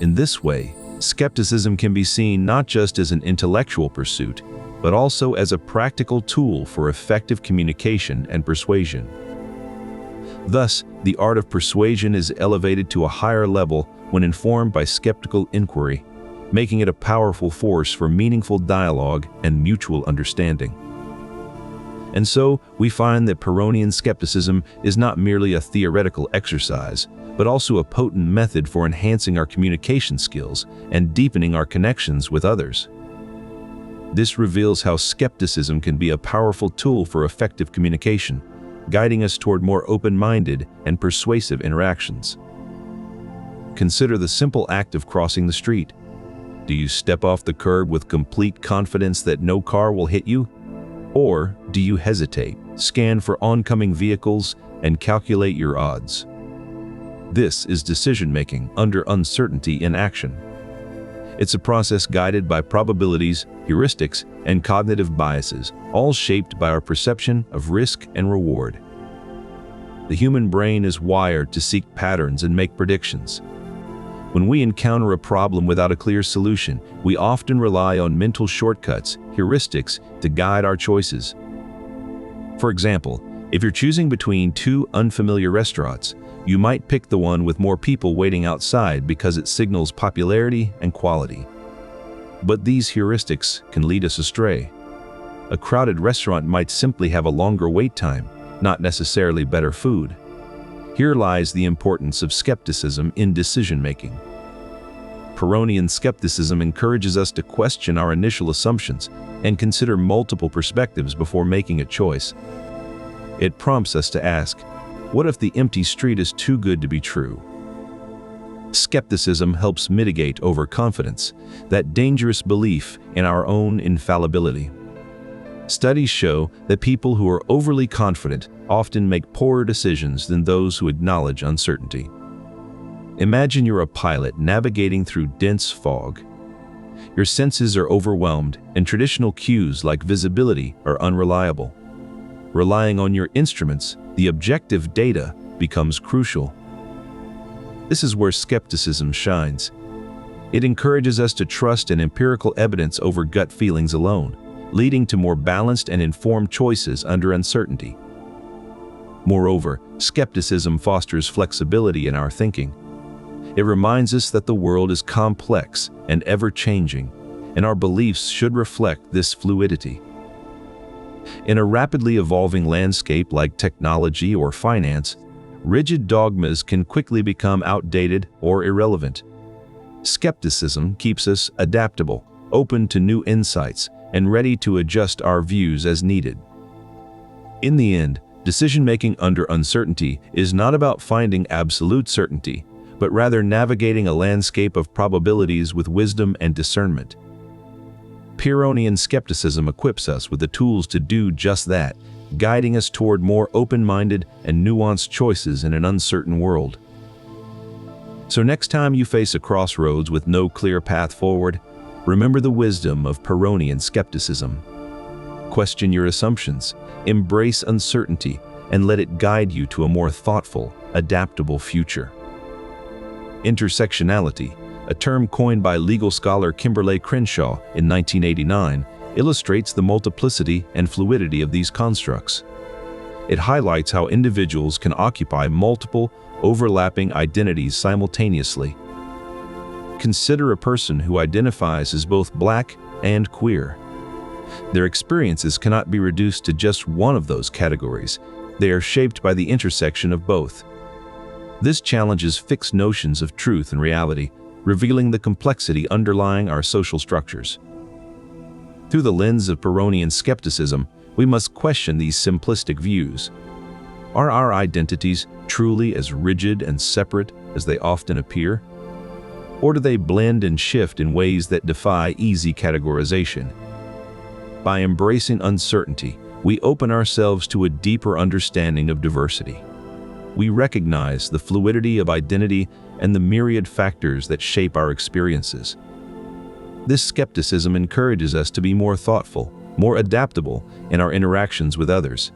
In this way, skepticism can be seen not just as an intellectual pursuit, but also as a practical tool for effective communication and persuasion. Thus, the art of persuasion is elevated to a higher level when informed by skeptical inquiry, making it a powerful force for meaningful dialogue and mutual understanding. And so, we find that Pyrrhonian skepticism is not merely a theoretical exercise, but also a potent method for enhancing our communication skills and deepening our connections with others. This reveals how skepticism can be a powerful tool for effective communication, guiding us toward more open-minded and persuasive interactions. Consider the simple act of crossing the street. Do you step off the curb with complete confidence that no car will hit you? Or do you hesitate, scan for oncoming vehicles, and calculate your odds? This is decision-making under uncertainty in action. It's a process guided by probabilities, heuristics, and cognitive biases, all shaped by our perception of risk and reward. The human brain is wired to seek patterns and make predictions. When we encounter a problem without a clear solution, we often rely on mental shortcuts, heuristics, to guide our choices. For example, if you're choosing between two unfamiliar restaurants, you might pick the one with more people waiting outside because it signals popularity and quality. But these heuristics can lead us astray. A crowded restaurant might simply have a longer wait time, not necessarily better food. Here lies the importance of skepticism in decision-making. Pyrrhonian skepticism encourages us to question our initial assumptions and consider multiple perspectives before making a choice. It prompts us to ask, what if the empty street is too good to be true? Skepticism helps mitigate overconfidence, that dangerous belief in our own infallibility. Studies show that people who are overly confident often make poorer decisions than those who acknowledge uncertainty. Imagine you're a pilot navigating through dense fog. Your senses are overwhelmed, and traditional cues like visibility are unreliable. Relying on your instruments, the objective data becomes crucial. This is where skepticism shines. It encourages us to trust in empirical evidence over gut feelings alone, leading to more balanced and informed choices under uncertainty. Moreover, skepticism fosters flexibility in our thinking. It reminds us that the world is complex and ever-changing, and our beliefs should reflect this fluidity. In a rapidly evolving landscape like technology or finance, rigid dogmas can quickly become outdated or irrelevant. Skepticism keeps us adaptable, open to new insights, and ready to adjust our views as needed. In the end, decision-making under uncertainty is not about finding absolute certainty, but rather navigating a landscape of probabilities with wisdom and discernment. Pyrrhonian skepticism equips us with the tools to do just that, guiding us toward more open-minded and nuanced choices in an uncertain world. So next time you face a crossroads with no clear path forward, remember the wisdom of Pyrrhonian skepticism. Question your assumptions, embrace uncertainty, and let it guide you to a more thoughtful, adaptable future. Intersectionality, a term coined by legal scholar Kimberlé Crenshaw in 1989, illustrates the multiplicity and fluidity of these constructs. It highlights how individuals can occupy multiple, overlapping identities simultaneously. Consider a person who identifies as both Black and queer. Their experiences cannot be reduced to just one of those categories. They are shaped by the intersection of both. This challenges fixed notions of truth and reality, revealing the complexity underlying our social structures. Through the lens of Pyrrhonian skepticism, we must question these simplistic views. Are our identities truly as rigid and separate as they often appear? Or do they blend and shift in ways that defy easy categorization? By embracing uncertainty, we open ourselves to a deeper understanding of diversity. We recognize the fluidity of identity and the myriad factors that shape our experiences. This skepticism encourages us to be more thoughtful, more adaptable in our interactions with others.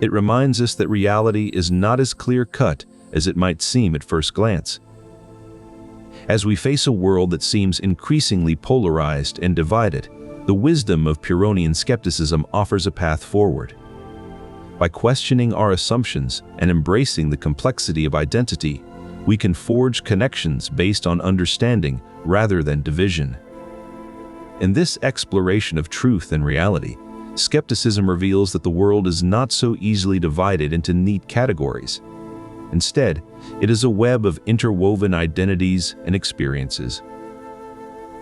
It reminds us that reality is not as clear-cut as it might seem at first glance. As we face a world that seems increasingly polarized and divided, the wisdom of Pyrrhonian skepticism offers a path forward. By questioning our assumptions and embracing the complexity of identity, we can forge connections based on understanding rather than division. In this exploration of truth and reality, skepticism reveals that the world is not so easily divided into neat categories. Instead, it is a web of interwoven identities and experiences.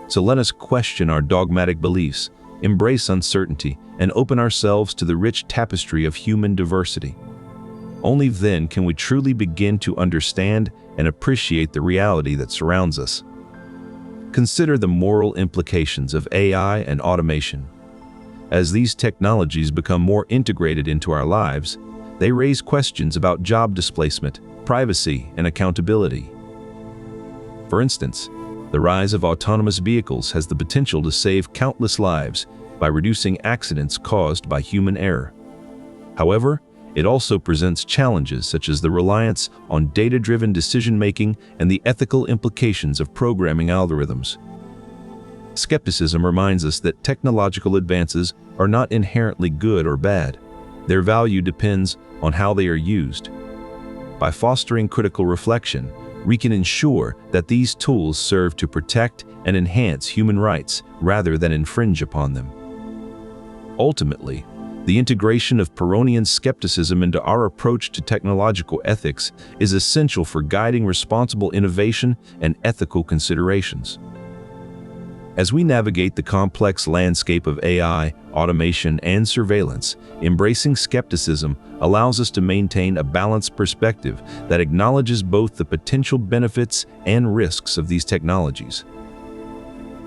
So let us question our dogmatic beliefs, embrace uncertainty, and open ourselves to the rich tapestry of human diversity. Only then can we truly begin to understand and appreciate the reality that surrounds us. Consider the moral implications of AI and automation. As these technologies become more integrated into our lives, they raise questions about job displacement, privacy, and accountability. For instance, the rise of autonomous vehicles has the potential to save countless lives by reducing accidents caused by human error. However, it also presents challenges such as the reliance on data-driven decision-making and the ethical implications of programming algorithms. Skepticism reminds us that technological advances are not inherently good or bad. Their value depends on how they are used. By fostering critical reflection, we can ensure that these tools serve to protect and enhance human rights rather than infringe upon them. Ultimately, the integration of Pyrrhonian skepticism into our approach to technological ethics is essential for guiding responsible innovation and ethical considerations. As we navigate the complex landscape of AI, automation, and surveillance, embracing skepticism allows us to maintain a balanced perspective that acknowledges both the potential benefits and risks of these technologies.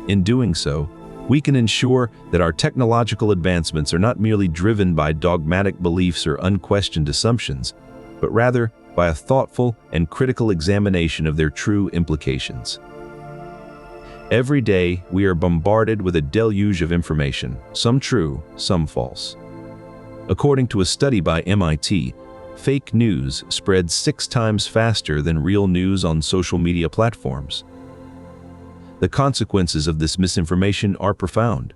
In doing so, we can ensure that our technological advancements are not merely driven by dogmatic beliefs or unquestioned assumptions, but rather by a thoughtful and critical examination of their true implications. Every day, we are bombarded with a deluge of information, some true, some false. According to a study by MIT, fake news spreads 6 times faster than real news on social media platforms. The consequences of this misinformation are profound.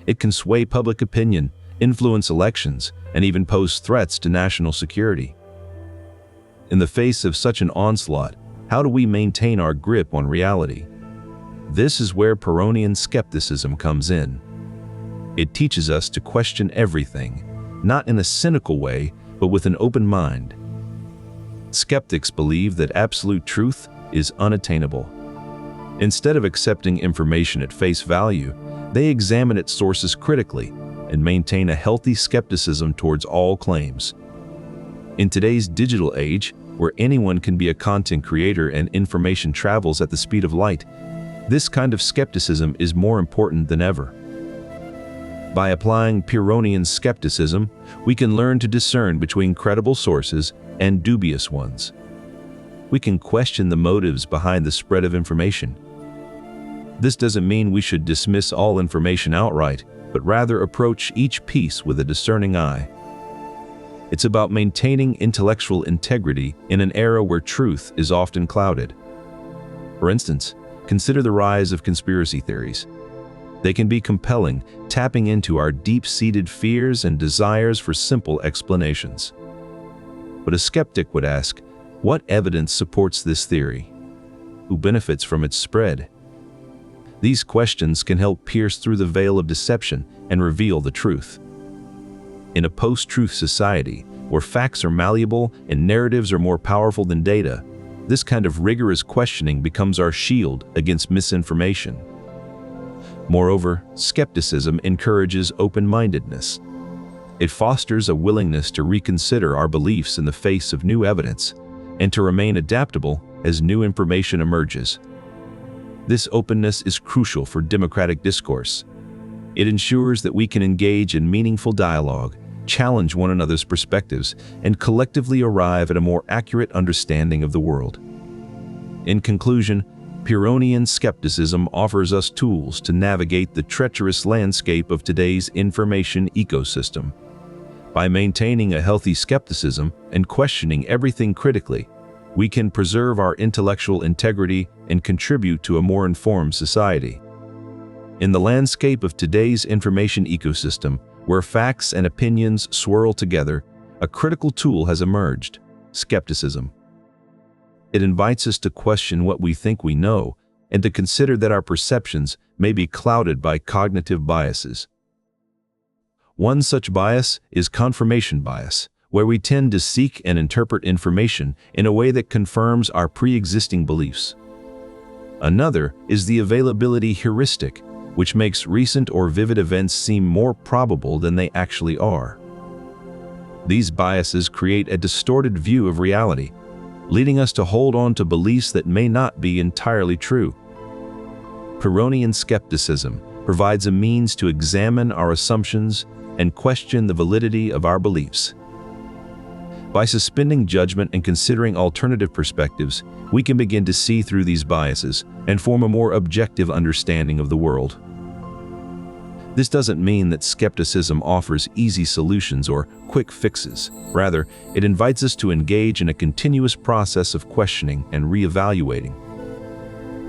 It can sway public opinion, influence elections, and even pose threats to national security. In the face of such an onslaught, how do we maintain our grip on reality? This is where Pyrrhonian skepticism comes in. It teaches us to question everything, not in a cynical way, but with an open mind. Skeptics believe that absolute truth is unattainable. Instead of accepting information at face value, they examine its sources critically and maintain a healthy skepticism towards all claims. In today's digital age, where anyone can be a content creator and information travels at the speed of light, this kind of skepticism is more important than ever. By applying Pyrrhonian skepticism, we can learn to discern between credible sources and dubious ones. We can question the motives behind the spread of information. This doesn't mean we should dismiss all information outright, but rather approach each piece with a discerning eye. It's about maintaining intellectual integrity in an era where truth is often clouded. For instance, consider the rise of conspiracy theories. They can be compelling, tapping into our deep-seated fears and desires for simple explanations. But a skeptic would ask, what evidence supports this theory? Who benefits from its spread? These questions can help pierce through the veil of deception and reveal the truth. In a post-truth society, where facts are malleable and narratives are more powerful than data, this kind of rigorous questioning becomes our shield against misinformation. Moreover, skepticism encourages open-mindedness. It fosters a willingness to reconsider our beliefs in the face of new evidence and to remain adaptable as new information emerges. This openness is crucial for democratic discourse. It ensures that we can engage in meaningful dialogue, challenge one another's perspectives, and collectively arrive at a more accurate understanding of the world. In conclusion, Pyrrhonian skepticism offers us tools to navigate the treacherous landscape of today's information ecosystem. By maintaining a healthy skepticism and questioning everything critically, we can preserve our intellectual integrity and contribute to a more informed society. In the landscape of today's information ecosystem, where facts and opinions swirl together, a critical tool has emerged: skepticism. It invites us to question what we think we know and to consider that our perceptions may be clouded by cognitive biases. One such bias is confirmation bias, where we tend to seek and interpret information in a way that confirms our pre-existing beliefs. Another is the availability heuristic, which makes recent or vivid events seem more probable than they actually are. These biases create a distorted view of reality, leading us to hold on to beliefs that may not be entirely true. Pyrrhonian skepticism provides a means to examine our assumptions and question the validity of our beliefs. By suspending judgment and considering alternative perspectives, we can begin to see through these biases and form a more objective understanding of the world. This doesn't mean that skepticism offers easy solutions or quick fixes. Rather, it invites us to engage in a continuous process of questioning and reevaluating.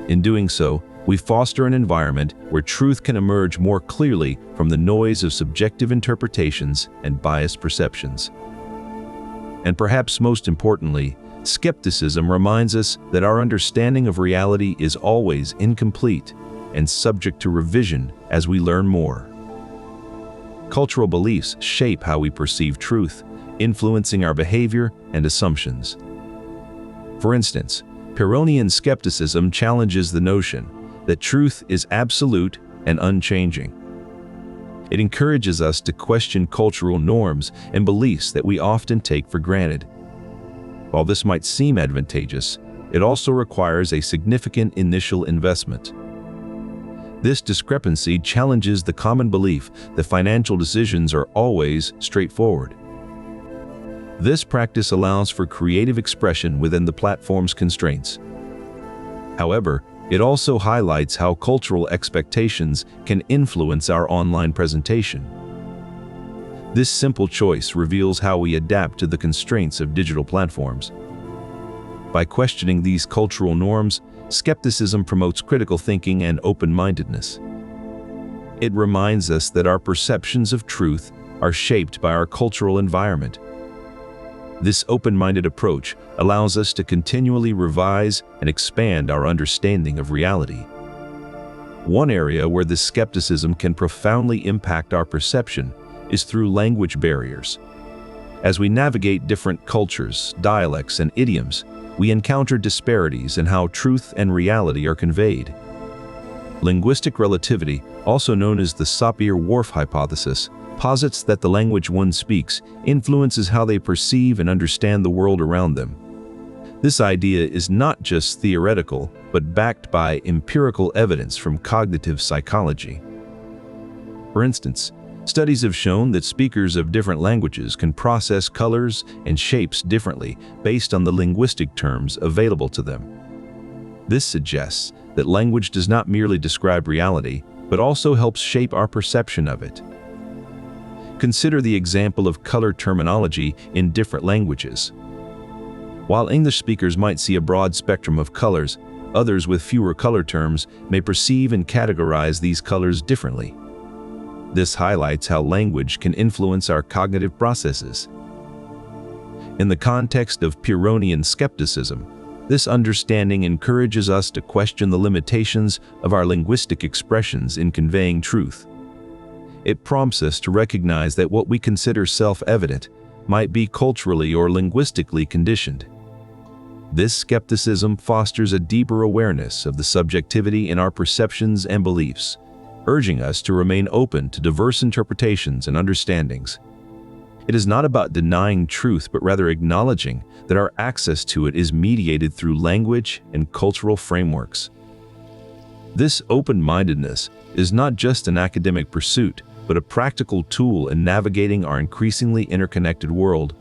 In doing so, we foster an environment where truth can emerge more clearly from the noise of subjective interpretations and biased perceptions. And perhaps most importantly, skepticism reminds us that our understanding of reality is always incomplete and subject to revision as we learn more. Cultural beliefs shape how we perceive truth, influencing our behavior and assumptions. For instance, Pyrrhonian skepticism challenges the notion that truth is absolute and unchanging. It encourages us to question cultural norms and beliefs that we often take for granted. While this might seem advantageous, it also requires a significant initial investment. This discrepancy challenges the common belief that financial decisions are always straightforward. This practice allows for creative expression within the platform's constraints. However, it also highlights how cultural expectations can influence our online presentation. This simple choice reveals how we adapt to the constraints of digital platforms. By questioning these cultural norms, skepticism promotes critical thinking and open-mindedness. It reminds us that our perceptions of truth are shaped by our cultural environment. This open-minded approach allows us to continually revise and expand our understanding of reality. One area where this skepticism can profoundly impact our perception is through language barriers. As we navigate different cultures, dialects, and idioms, we encounter disparities in how truth and reality are conveyed. Linguistic relativity, also known as the Sapir-Whorf hypothesis, posits that the language one speaks influences how they perceive and understand the world around them. This idea is not just theoretical, but backed by empirical evidence from cognitive psychology. For instance, studies have shown that speakers of different languages can process colors and shapes differently based on the linguistic terms available to them. This suggests that language does not merely describe reality, but also helps shape our perception of it. Consider the example of color terminology in different languages. While English speakers might see a broad spectrum of colors, others with fewer color terms may perceive and categorize these colors differently. This highlights how language can influence our cognitive processes. In the context of Pyrrhonian skepticism, this understanding encourages us to question the limitations of our linguistic expressions in conveying truth. It prompts us to recognize that what we consider self-evident might be culturally or linguistically conditioned. This skepticism fosters a deeper awareness of the subjectivity in our perceptions and beliefs, urging us to remain open to diverse interpretations and understandings. It is not about denying truth, but rather acknowledging that our access to it is mediated through language and cultural frameworks. This open-mindedness is not just an academic pursuit, but a practical tool in navigating our increasingly interconnected world.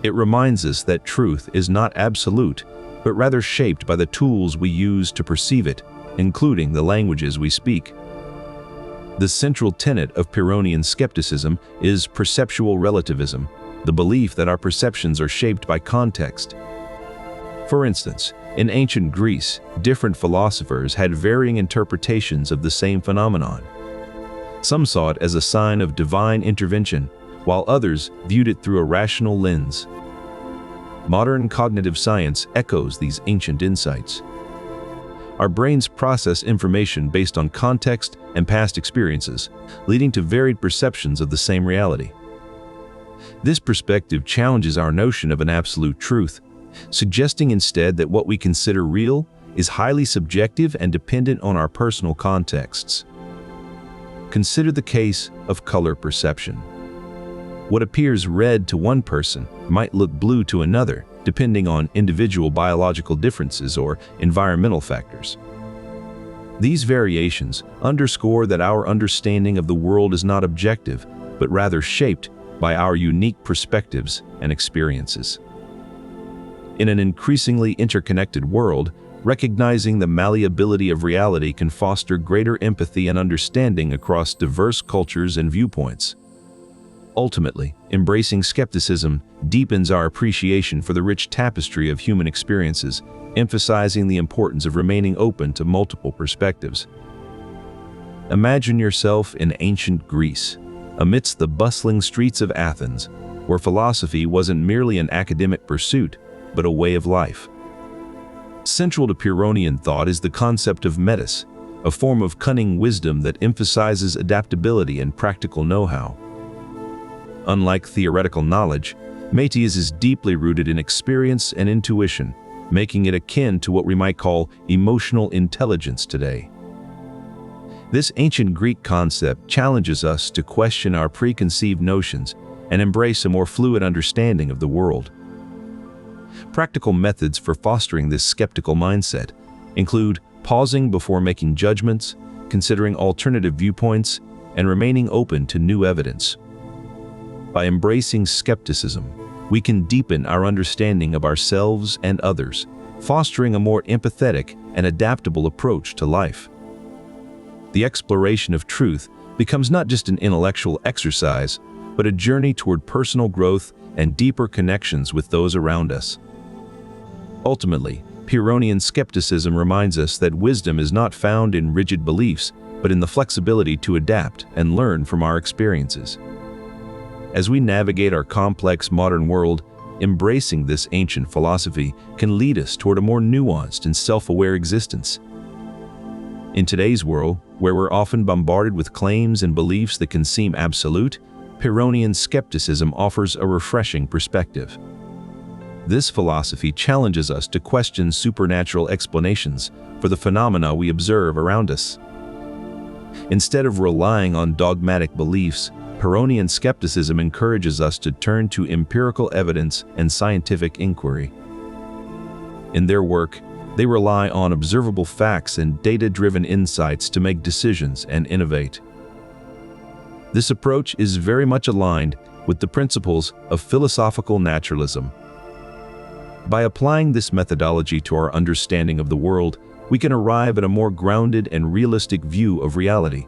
It reminds us that truth is not absolute, but rather shaped by the tools we use to perceive it, including the languages we speak. The central tenet of Pyrrhonian skepticism is perceptual relativism, the belief that our perceptions are shaped by context. For instance, in ancient Greece, different philosophers had varying interpretations of the same phenomenon. Some saw it as a sign of divine intervention, while others viewed it through a rational lens. Modern cognitive science echoes these ancient insights. Our brains process information based on context and past experiences, leading to varied perceptions of the same reality. This perspective challenges our notion of an absolute truth, suggesting instead that what we consider real is highly subjective and dependent on our personal contexts. Consider the case of color perception. What appears red to one person might look blue to another, depending on individual biological differences or environmental factors. These variations underscore that our understanding of the world is not objective, but rather shaped by our unique perspectives and experiences. In an increasingly interconnected world, recognizing the malleability of reality can foster greater empathy and understanding across diverse cultures and viewpoints. Ultimately, embracing skepticism deepens our appreciation for the rich tapestry of human experiences, emphasizing the importance of remaining open to multiple perspectives. Imagine yourself in ancient Greece, amidst the bustling streets of Athens, where philosophy wasn't merely an academic pursuit, but a way of life. Central to Pyrrhonian thought is the concept of metis, a form of cunning wisdom that emphasizes adaptability and practical know-how. Unlike theoretical knowledge, metis is deeply rooted in experience and intuition, making it akin to what we might call emotional intelligence today. This ancient Greek concept challenges us to question our preconceived notions and embrace a more fluid understanding of the world. Practical methods for fostering this skeptical mindset include pausing before making judgments, considering alternative viewpoints, and remaining open to new evidence. By embracing skepticism, we can deepen our understanding of ourselves and others, fostering a more empathetic and adaptable approach to life. The exploration of truth becomes not just an intellectual exercise, but a journey toward personal growth and deeper connections with those around us. Ultimately, Pyrrhonian skepticism reminds us that wisdom is not found in rigid beliefs, but in the flexibility to adapt and learn from our experiences. As we navigate our complex modern world, embracing this ancient philosophy can lead us toward a more nuanced and self-aware existence. In today's world, where we're often bombarded with claims and beliefs that can seem absolute, Pyrrhonian skepticism offers a refreshing perspective. This philosophy challenges us to question supernatural explanations for the phenomena we observe around us. Instead of relying on dogmatic beliefs, Pyrrhonian skepticism encourages us to turn to empirical evidence and scientific inquiry. In their work, they rely on observable facts and data-driven insights to make decisions and innovate. This approach is very much aligned with the principles of philosophical naturalism. By applying this methodology to our understanding of the world, we can arrive at a more grounded and realistic view of reality.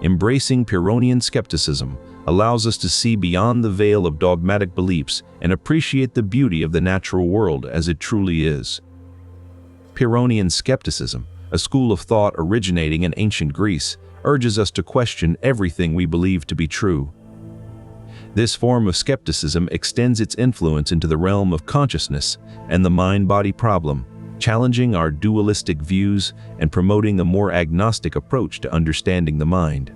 Embracing Pyrrhonian skepticism allows us to see beyond the veil of dogmatic beliefs and appreciate the beauty of the natural world as it truly is. Pyrrhonian skepticism, a school of thought originating in ancient Greece, urges us to question everything we believe to be true. This form of skepticism extends its influence into the realm of consciousness and the mind-body problem, challenging our dualistic views and promoting a more agnostic approach to understanding the mind.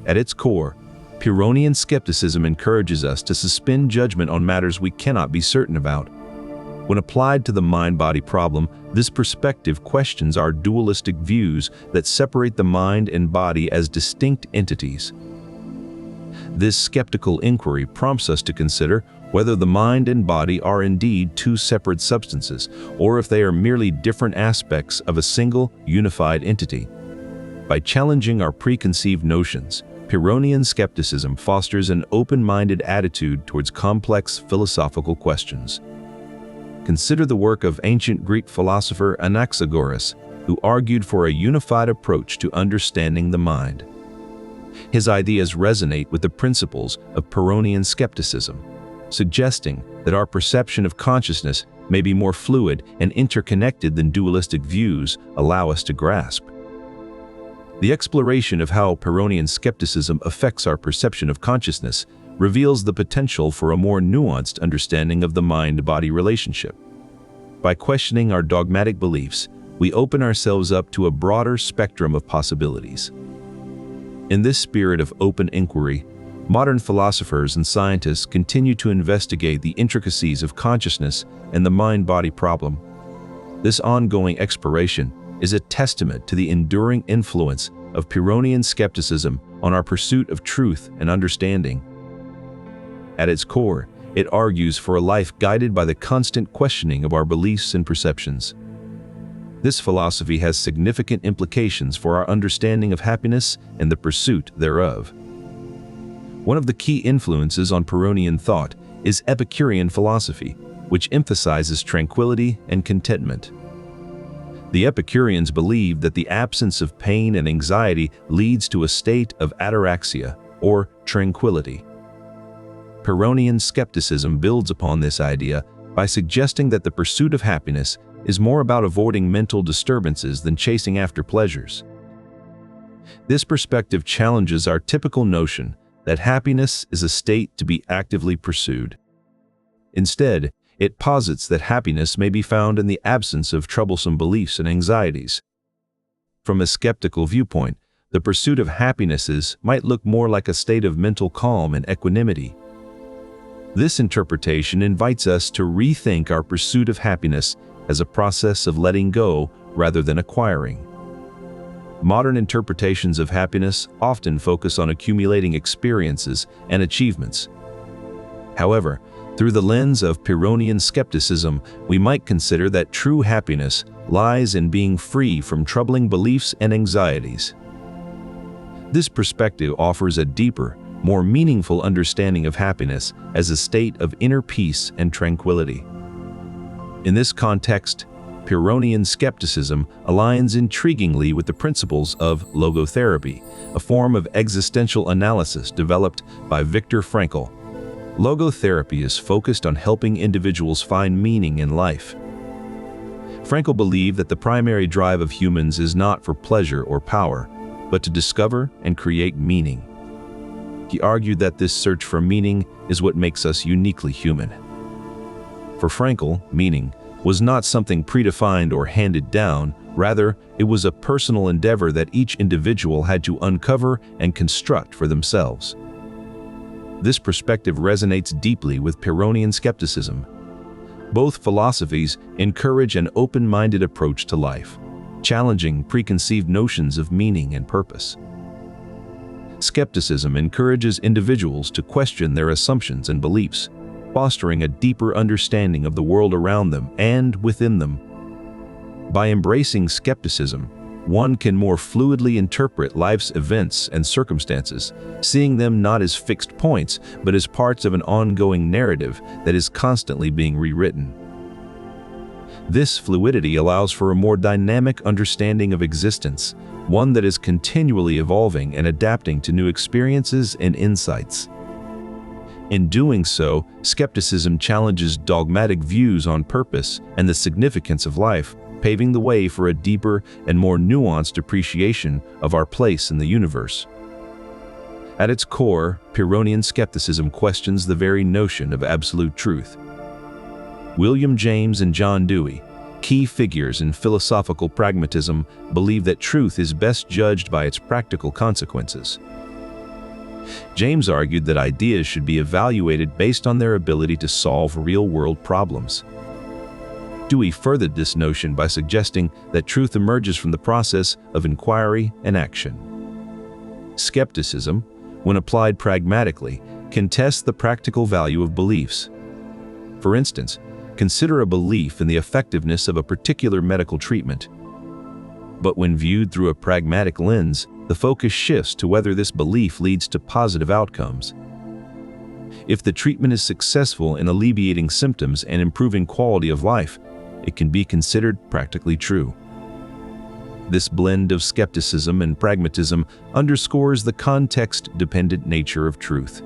At its core, Pyrrhonian skepticism encourages us to suspend judgment on matters we cannot be certain about. When applied to the mind-body problem, this perspective questions our dualistic views that separate the mind and body as distinct entities. This skeptical inquiry prompts us to consider whether the mind and body are indeed two separate substances, or if they are merely different aspects of a single, unified entity. By challenging our preconceived notions, Pyrrhonian skepticism fosters an open-minded attitude towards complex philosophical questions. Consider the work of ancient Greek philosopher Anaxagoras, who argued for a unified approach to understanding the mind. His ideas resonate with the principles of Pyrrhonian skepticism, suggesting that our perception of consciousness may be more fluid and interconnected than dualistic views allow us to grasp. The exploration of how Pyrrhonian skepticism affects our perception of consciousness reveals the potential for a more nuanced understanding of the mind-body relationship. By questioning our dogmatic beliefs, we open ourselves up to a broader spectrum of possibilities. In this spirit of open inquiry, modern philosophers and scientists continue to investigate the intricacies of consciousness and the mind-body problem. This ongoing exploration is a testament to the enduring influence of Pyrrhonian skepticism on our pursuit of truth and understanding. At its core, it argues for a life guided by the constant questioning of our beliefs and perceptions. This philosophy has significant implications for our understanding of happiness and the pursuit thereof. One of the key influences on Pyrrhonian thought is Epicurean philosophy, which emphasizes tranquility and contentment. The Epicureans believed that the absence of pain and anxiety leads to a state of ataraxia, or tranquility. Pyrrhonian skepticism builds upon this idea by suggesting that the pursuit of happiness is more about avoiding mental disturbances than chasing after pleasures. This perspective challenges our typical notion that happiness is a state to be actively pursued. Instead, it posits that happiness may be found in the absence of troublesome beliefs and anxieties. From a skeptical viewpoint, the pursuit of happinesses might look more like a state of mental calm and equanimity. This interpretation invites us to rethink our pursuit of happiness as a process of letting go rather than acquiring. Modern interpretations of happiness often focus on accumulating experiences and achievements. However, through the lens of Pyrrhonian skepticism, we might consider that true happiness lies in being free from troubling beliefs and anxieties. This perspective offers a deeper, more meaningful understanding of happiness as a state of inner peace and tranquility. In this context, Pyrrhonian skepticism aligns intriguingly with the principles of logotherapy, a form of existential analysis developed by Viktor Frankl. Logotherapy is focused on helping individuals find meaning in life. Frankl believed that the primary drive of humans is not for pleasure or power, but to discover and create meaning. He argued that this search for meaning is what makes us uniquely human. For Frankl, meaning was not something predefined or handed down, rather, it was a personal endeavor that each individual had to uncover and construct for themselves. This perspective resonates deeply with Pyrrhonian skepticism. Both philosophies encourage an open-minded approach to life, challenging preconceived notions of meaning and purpose. Skepticism encourages individuals to question their assumptions and beliefs, fostering a deeper understanding of the world around them and within them. By embracing skepticism, one can more fluidly interpret life's events and circumstances, seeing them not as fixed points, but as parts of an ongoing narrative that is constantly being rewritten. This fluidity allows for a more dynamic understanding of existence, one that is continually evolving and adapting to new experiences and insights. In doing so, skepticism challenges dogmatic views on purpose and the significance of life, paving the way for a deeper and more nuanced appreciation of our place in the universe. At its core, Pyrrhonian skepticism questions the very notion of absolute truth. William James and John Dewey, key figures in philosophical pragmatism, believe that truth is best judged by its practical consequences. James argued that ideas should be evaluated based on their ability to solve real-world problems. Dewey furthered this notion by suggesting that truth emerges from the process of inquiry and action. Skepticism, when applied pragmatically, can test the practical value of beliefs, For instance, consider a belief in the effectiveness of a particular medical treatment. But when viewed through a pragmatic lens, the focus shifts to whether this belief leads to positive outcomes. If the treatment is successful in alleviating symptoms and improving quality of life, it can be considered practically true. This blend of skepticism and pragmatism underscores the context-dependent nature of truth.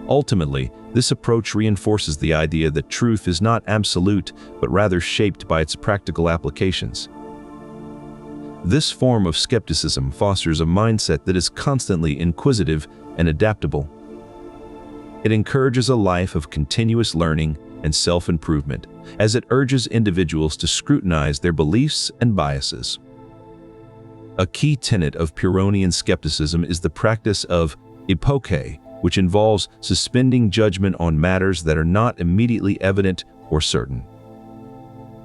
Ultimately, this approach reinforces the idea that truth is not absolute, but rather shaped by its practical applications. This form of skepticism fosters a mindset that is constantly inquisitive and adaptable. It encourages a life of continuous learning and self-improvement, as it urges individuals to scrutinize their beliefs and biases. A key tenet of Pyrrhonian skepticism is the practice of epoche, which involves suspending judgment on matters that are not immediately evident or certain.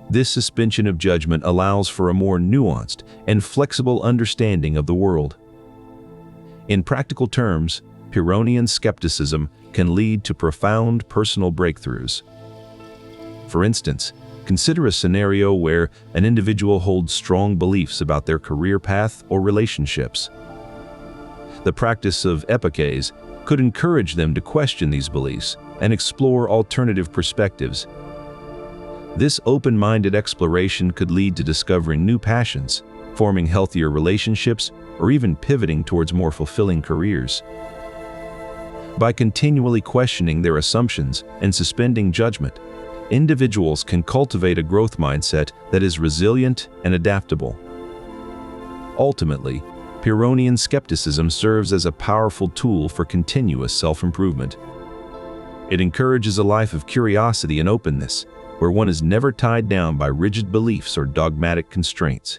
This suspension of judgment allows for a more nuanced and flexible understanding of the world. In practical terms, Pyrrhonian skepticism can lead to profound personal breakthroughs. For instance, consider a scenario where an individual holds strong beliefs about their career path or relationships. The practice of epoches could encourage them to question these beliefs and explore alternative perspectives. This open-minded exploration could lead to discovering new passions, forming healthier relationships, or even pivoting towards more fulfilling careers. By continually questioning their assumptions and suspending judgment, individuals can cultivate a growth mindset that is resilient and adaptable. Ultimately, Pyrrhonian skepticism serves as a powerful tool for continuous self-improvement. It encourages a life of curiosity and openness, where one is never tied down by rigid beliefs or dogmatic constraints.